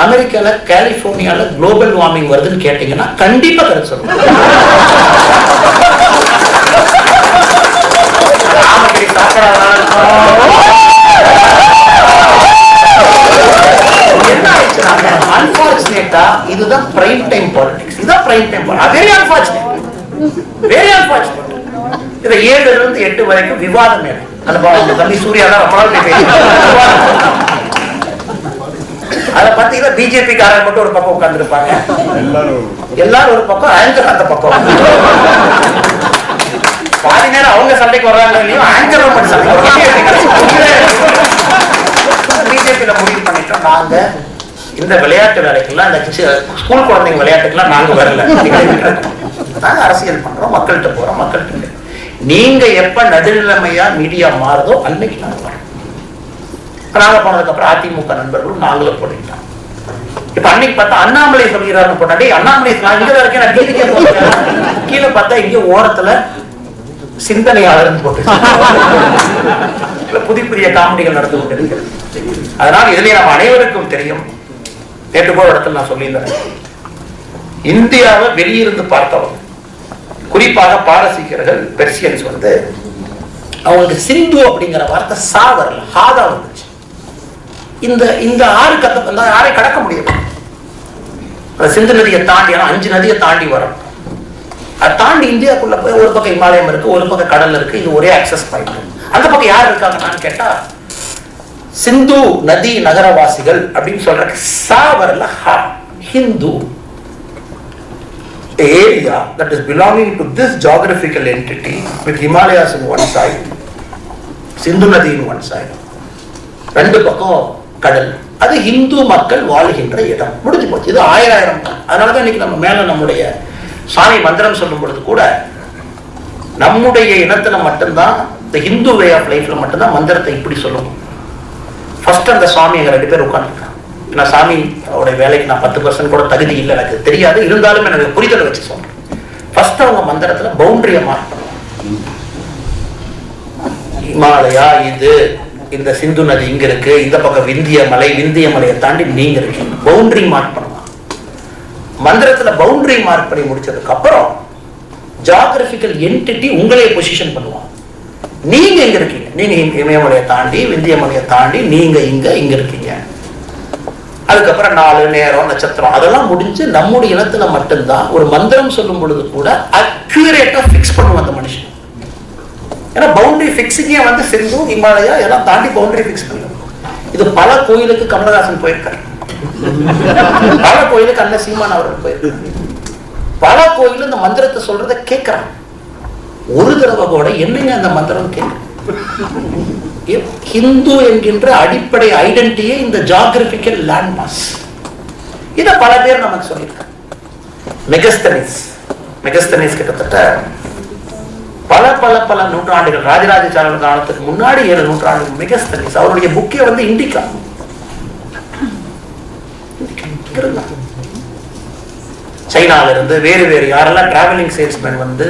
அமெரிக்கால கலிபோர்னியால குளோபல் வார்மிங் வருதுன்னு கேட்டீங்கன்னா கண்டிப்பா கருத்து சொல்லுவாங்க. என்ன ஆயிடுச்சுன்னா, அன்பார்ச்சுனேட்டா இதுதான் பிரைம் டைம் பாலிடிக்ஸ். இதுதான் prime time politics. Very unfortunate, very unfortunate. இதை 7 to 8 வரைக்கும் விவாதம் மேடம். அந்த தம்பி சூர்யா தான் ரொம்ப நாள் அதை பார்த்தீங்கன்னா பிஜேபி காரங்க மட்டும் ஒரு பக்கம் உட்கார்ந்து இருப்பாங்க, எல்லாரும் ஒரு பக்கம், ஆங்கர் அந்த பக்கம். பாதி நேரம் அவங்க சண்டைக்கு வர்றாங்க இல்லையோ, ஆங்கர் மட்டும் சண்டை. பிஜேபியில முடிவு பண்ணிட்டோம், நாங்க இந்த விளையாட்டு வேலைக்கெல்லாம், இந்த ஸ்கூல் குழந்தைங்க விளையாட்டுக்கெல்லாம் நாங்க வரல. நாங்க அரசியல் பண்றோம், மக்கள்கிட்ட போறோம், மக்கள்கிட்ட. நீங்க எப்ப நடுநிலைமையா மீடியா மாறுதோ அன்னைக்கு நாங்க வரோம். நாங்க போனதுக்கு அப்புறம் அதிமுக நண்பர்களும் நாங்களும் போட்டுக்கிட்டோம். இப்ப அன்னைக்கு பார்த்தா அண்ணாமலை சொல்கிறாருன்னு போட்டாடி, அண்ணாமலை நான் இங்கதான் இருக்கேன், நான் டிவிக்கே போகிறேன். கீழே பார்த்தா இங்க ஓரத்துல சிந்தனையாளர் போட்டு புதிய புதிய காமெடிகள் நடந்து கொண்டிருக்கிறது. அதனால் இதுல நம்ம அனைவருக்கும் தெரியும். நேற்று போற இடத்துல நான் சொல்லியிருந்தேன், இந்தியாவை வெளியிருந்து பார்த்தவங்க, குறிப்பாக பாரசீகர்கள், பெர்சியன்ஸ் அவங்களுக்கு சிந்து அப்படிங்கிற வார்த்தை சா வரல, ஹாதா வந்துச்சு. இந்த ஆறு ஆறை கடக்க முடியும். சிந்து நதியை தாண்டி 5 நதியை தாண்டி வரும். அதை தாண்டி இந்தியாக்குள்ள போய் ஒரு பக்கம் இமாலயம் இருக்கு, ஒரு பக்கம் கடல் இருக்கு. இது ஒரே அக்சஸ் பாயிண்ட். அந்த பக்கம் யார் இருக்காங்கன்னு கேட்டா சிந்து நதி நகரவாசிகள் அப்படின்னு சொல்ற சா வரல, Hindu. Area that is belonging to this geographical entity with Himalayas on one side, Sindhu Nadi on one side, 2 பக்கம் கடல். அது இந்து மக்கள் வாழ்கின்ற இடம். முடிஞ்சு போச்சு. இது 1000 தான். அதனாலதான் இன்னைக்கு நம்ம மேல நம்முடைய சாமி மந்திரம் சொல்லும் பொழுது கூட நம்முடைய இனத்துல மட்டும்தான், இந்த ஹிந்து வே ஆஃப் லைஃப்ல மட்டும்தான் மந்திரத்தை இப்படி சொல்லணும். ஃபர்ஸ்ட் அந்த சுவாமி எங்க 2 பேர் உட்காந்துருக்காங்க. நான் சாமி அவருடைய வேலைக்கு நான் 10% கூட தகுதி இல்லை, எனக்கு தெரியாது. இருந்தாலும் எனக்கு புரிதலை வச்சு சொல்றேன். ஃபர்ஸ்ட் அவங்க மந்திரத்துல பவுண்டரியை மார்க் பண்ணுவாங்க. இமாலயா இது, இந்த சிந்து நதி இங்க இருக்கு, இந்த பக்கம் விந்திய மலையை தாண்டி நீங்க இருக்கீங்க. பவுண்டரி மார்க் பண்ணுவாங்க. மந்திரத்துல பவுண்டரி மார்க் பண்ணி முடிச்சதுக்கு அப்புறம் ஜியோகிராபிக்கல் என்டிட்டி உங்களே பொசிஷன் பண்ணுவாங்க. நீங்க எங்க இருக்கீங்க, நீங்க இமயமலையை தாண்டி விந்திய மலையை தாண்டி நீங்க இங்க இருக்கீங்க. அதுக்கப்புறம் நாள், நேரம், நட்சத்திரம் அதெல்லாம் முடிஞ்சு நம்முடைய இனத்துல மட்டும்தான் ஒரு மந்திரம் சொல்லும் பொழுது கூட அக்யூரேட்டா பிக்ஸ் பண்ணுவோம் அந்த மனுஷன். ஏன்னா பவுண்டரி பிக்ஸிங்கே சிந்து இமாலயா எல்லாம் தாண்டி பவுண்டரி பிக்ஸ் பண்ணுவோம். இது பல கோயிலுக்கு கமலஹாசன் போயிருக்காரு, பல கோயிலுக்கு அண்ணன் சீமான் அவர்கள் போயிருக்காரு. பல கோயில் இந்த மந்திரத்தை சொல்றதை கேட்கிறான். ஒரு தடவை கூட என்னங்க அந்த மந்திரம் கேட்க ஹிந்து என்கின்ற அடிப்படை ஐடென்டிட்டியே இந்த ஜியோகிராபிக்கல் லேண்ட் மாஸ். இத பல பேர் நமக்கு சொல்லியிருக்காங்க. மெகஸ்தனிஸ் கிட்டத்தட்ட பல பல பல நூற்றாண்டுகள், ராஜராஜ சோழன் காலத்துக்கு முன்னாடி 7 நூற்றாண்டுகள் மெகஸ்தனிஸ் அவருடைய புக்கே வந்து இண்டிகா. சைனால இருந்து வேறு வேறு யாரெல்லாம் டிராவலிங் சேல்ஸ்மேன் வந்து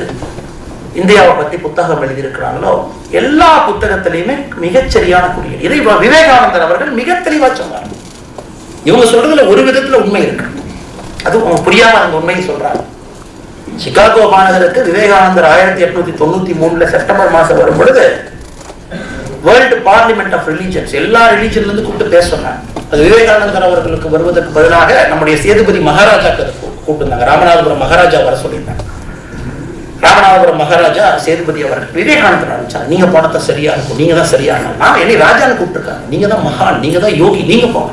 இந்தியாவை பத்தி புத்தகம் எழுதியிருக்கிறாங்களோ எல்லா புத்தகத்திலையுமே மிகச்சரியான குறியீடு. இதை விவேகானந்தர் அவர்கள் மிக தெளிவா சொன்னார். இவங்க சொல்றதுல ஒரு விதத்துல உண்மை இருக்கு, அது புரியாம அந்த உண்மையை சொல்றாங்க. சிகாகோ மாநகருக்கு விவேகானந்தர் 1893 செப்டம்பர் மாசம் வரும் பொழுது வேர்ல்டு பார்லிமெண்ட் ஆஃப் ரிலிஜன்ஸ் எல்லா ரிலிஜன்ல இருந்து கூப்பிட்டு பேச சொன்னாங்க. அது விவேகானந்தர் அவர்களுக்கு வருவதற்கு பதிலாக நம்முடைய சேதுபதி மகாராஜாக்கு கூப்பிட்டு ராமநாதபுரம் மகாராஜா வர சொல்லியிருந்தாங்க. ராமநாதபுரம் மகாராஜா சேதுபதி அவர்கள் விவேகானந்தர் அனுப்பிச்சாங்க. நீங்க போனத சரியா இருக்கும், நீங்க தான் சரியான, நான் என்னை ராஜான்னு கூப்பிட்டுருக்காங்க, நீங்க தான் மகான், நீங்க தான் யோகி, நீங்க போங்க.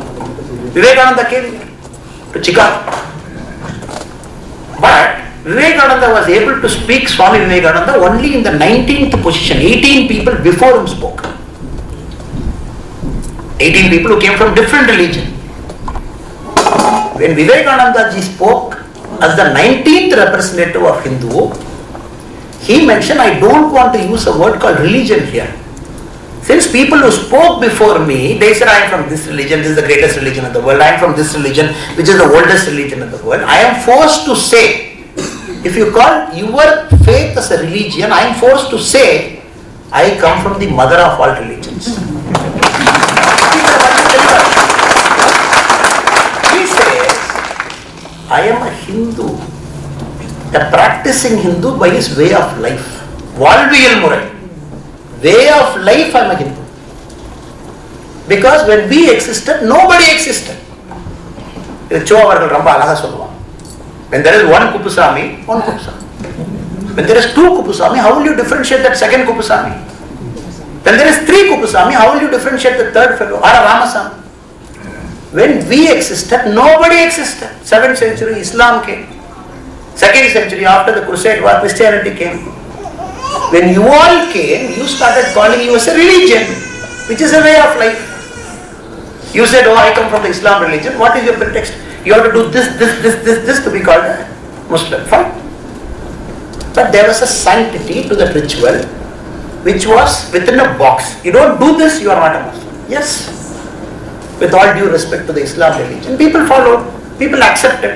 Vivekananda came to Chicago. But Vivekananda was able to speak Swami Vivekananda only in the 19th position. 18 people before him spoke. 18 people who came from different religion. When Vivekananda ji spoke as the 19th representative of Hindu, he mentioned, I don't want to use a word called religion here. Since people who spoke before me, they said, I am from this religion, this is the greatest religion in the world, I am from this religion, which is the oldest religion in the world. I am forced to say, if you call your faith as a religion, I am forced to say, I come from the mother of all religions. He says, I am a Hindu, a practicing Hindu by his way of life. Valviyal murai. Way of life, I am a Hindu. Because when we existed, nobody existed. When there is one Kupusami, one Kupusami. When there is 2 Kupusami, how will you differentiate that second Kupusami? When there is 3 Kupusami, how will you differentiate the third fellow? Or a Ramasami? When we existed, nobody existed. 7th century, Islam came. 2nd century, after the Crusade war, Christianity came. When you all came, you started calling you as a religion, which is a way of life. You said, oh, I come from the Islam religion. What is your pretext? You have to do this to be called a Muslim. Fine. But there was a sanctity to that ritual, which was within a box. You don't do this, you are not a Muslim. Yes. With all due respect to the Islam religion, people followed, people accepted.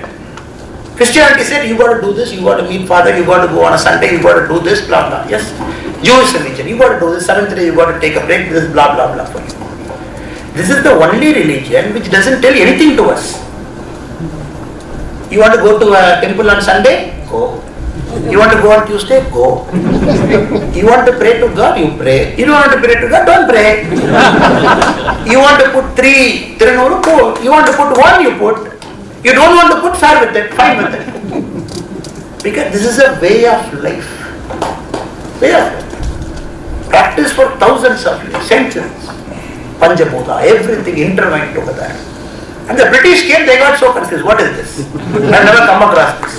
Christianity said, you got to do this, you got to meet Father, you got to go on a Sunday, you got to do this, blah, blah. Yes. Jewish religion, you got to do this, 7th day, you got to take a break, this, blah, blah, blah for you. This is the only religion which doesn't tell anything to us. You want to go to a temple on Sunday? Go. You want to go on Tuesday? Go. You want to pray to God? You pray. You don't want to pray to God? Don't pray. You want to put 3 Tirunuru? Put. You want to put 1? You put. You don't want to put, fair with it, fine with it. Because this is a way of life. Way of life. Practice for thousands of years, centuries. Panjabhuta, everything intertwined together. And the British came, they got so confused. What is this? I've never come across this.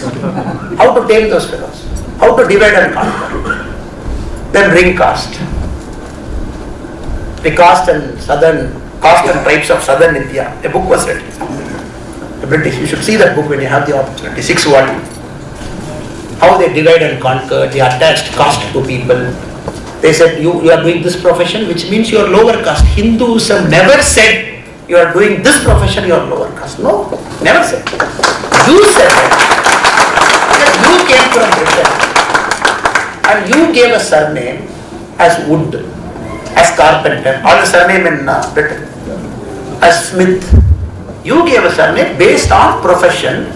How to tame those fellows? How to divide and conquer? Then ring caste. The caste and tribes of southern India. A book was written. The British, you should see that book when you have the opportunity. 6 volumes. How they divide and conquer, they attached caste to people. They said, you are doing this profession, which means you are lower caste. Hinduism never said, you are doing this profession, you are lower caste. No, never said. You said that. Because you came from Britain. And you gave a surname as Wood, as Carpenter, or a surname in Britain, as Smith. You gave a surname based on profession.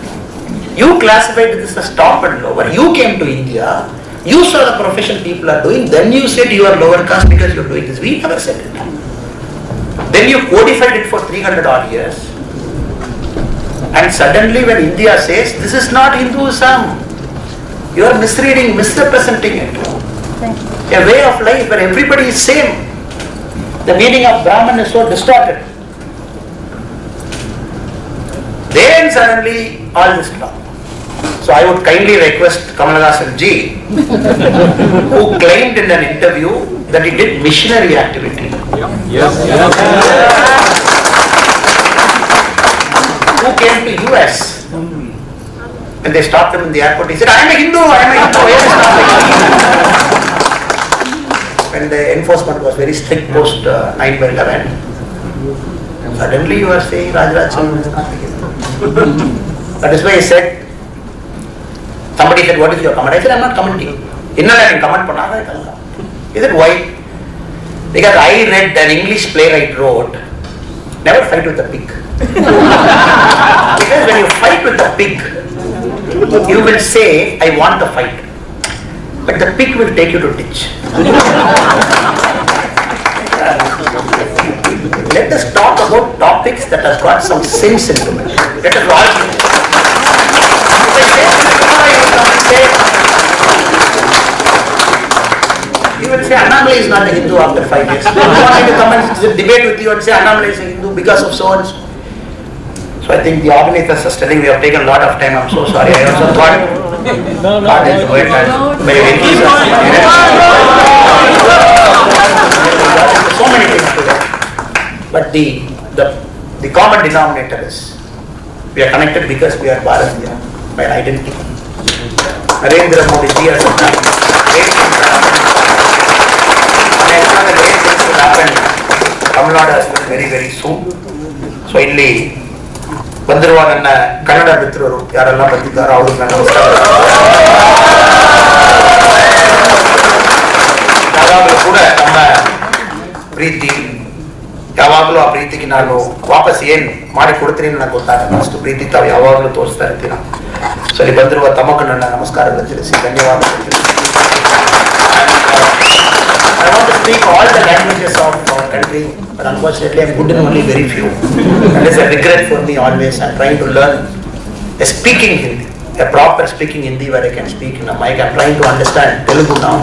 You classified this as top and lower. You came to India. You saw the profession people are doing. Then you said you are lower caste because you are doing this. We never said it. Then you codified it for 300 odd years. And suddenly when India says, this is not Hinduism, you are misreading, misrepresenting it. A way of life where everybody is same. The meaning of Brahman is so distorted. Then suddenly all this stuff. So I would kindly request Kolahalas ji, who claimed in an interview that he did missionary activity. Who came to US? When they stopped him in the airport, he said, I am a Hindu, I am a Hindu. Where is not like when the enforcement was very strict post 9/11, suddenly you are saying Rajraj is not a Hindu. That is why I said, somebody said, what is your comment? I said, I am not commenting. Innala I comment pannada. He said, why? Because I read an English playwright wrote, never fight with a pig. Because when you fight with a pig, you will say, I want to fight. But the pig will take you to ditch. Let us talk about topics that have got some sense into it. Let us argue. You will say Annamalai is not a Hindu after 5 years. You want me to come and debate with you and say Annamalai is a Hindu because of so and so. So I think the organizers are telling we have taken a lot of time. I'm so sorry. I also thought God is going to so many things to that. But the common denominator is we are connected because we are Bharatiya by identity. Narendra Modi ji has done great things. And I know the great things will happen. Tamil Nadu has been very, very soon. So ಇಲ್ಲಿ ಬಂದಿರುವ ನನ್ನ ಕನ್ನಡ ಮಿತ್ರರು ಯಾರೆಲ್ಲ ಬಂದಿದ್ದಾರೋ ಅವ್ರಿಗೆ ನನ್ನ ನಮಸ್ಕಾರ. ಯಾವಾಗಲೂ ಕೂಡ ನಮ್ಮ ಪ್ರೀತಿ ಯಾವಾಗಲೂ ಆ ಪ್ರೀತಿಗೆ ನಾನು ವಾಪಸ್ ಏನು ಮಾಡಿ ಕೊಡ್ತೀನಿ ನನಗೆ ಗೊತ್ತಾಗಲ್ಲ, ಅಷ್ಟು ಪ್ರೀತಿ ತಾವು ಯಾವಾಗಲೂ ತೋರಿಸ್ತಾ ಇರ್ತೀರ. ಸೊ ಇಲ್ಲಿ ಬಂದಿರುವ ತಮಗೂ ನನ್ನ ನಮಸ್ಕಾರಗಳು ತಿಳಿಸಿ ಧನ್ಯವಾದಗಳು ತಿಳಿಸಿ. I want to speak all the languages of our country, but unfortunately I'm good in only very few. That is a regret for me always. I'm trying to learn a speaking Hindi, a proper speaking Hindi where I can speak in a mic. I'm trying to understand Telugu now.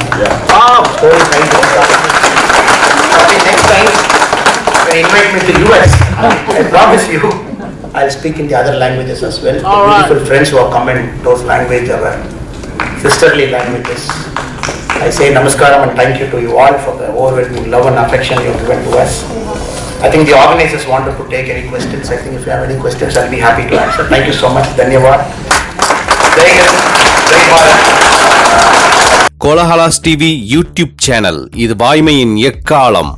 Slowly trying to understand. Probably next time when you invite me to US, I promise you I'll speak in the other languages as well. The beautiful friends who have come in those languages, our sisterly languages. I say namaskaram and thank you to you all for the overwhelming love and affection you have given to us. I think the organizers wanted to take any questions. I think if you have any questions, I'll be happy to answer. Thank you so much. Dhanyawad. Jai Hind. Jai Bharat. Kolahalas TV YouTube channel இது வாய்மையின் எக்காலம்.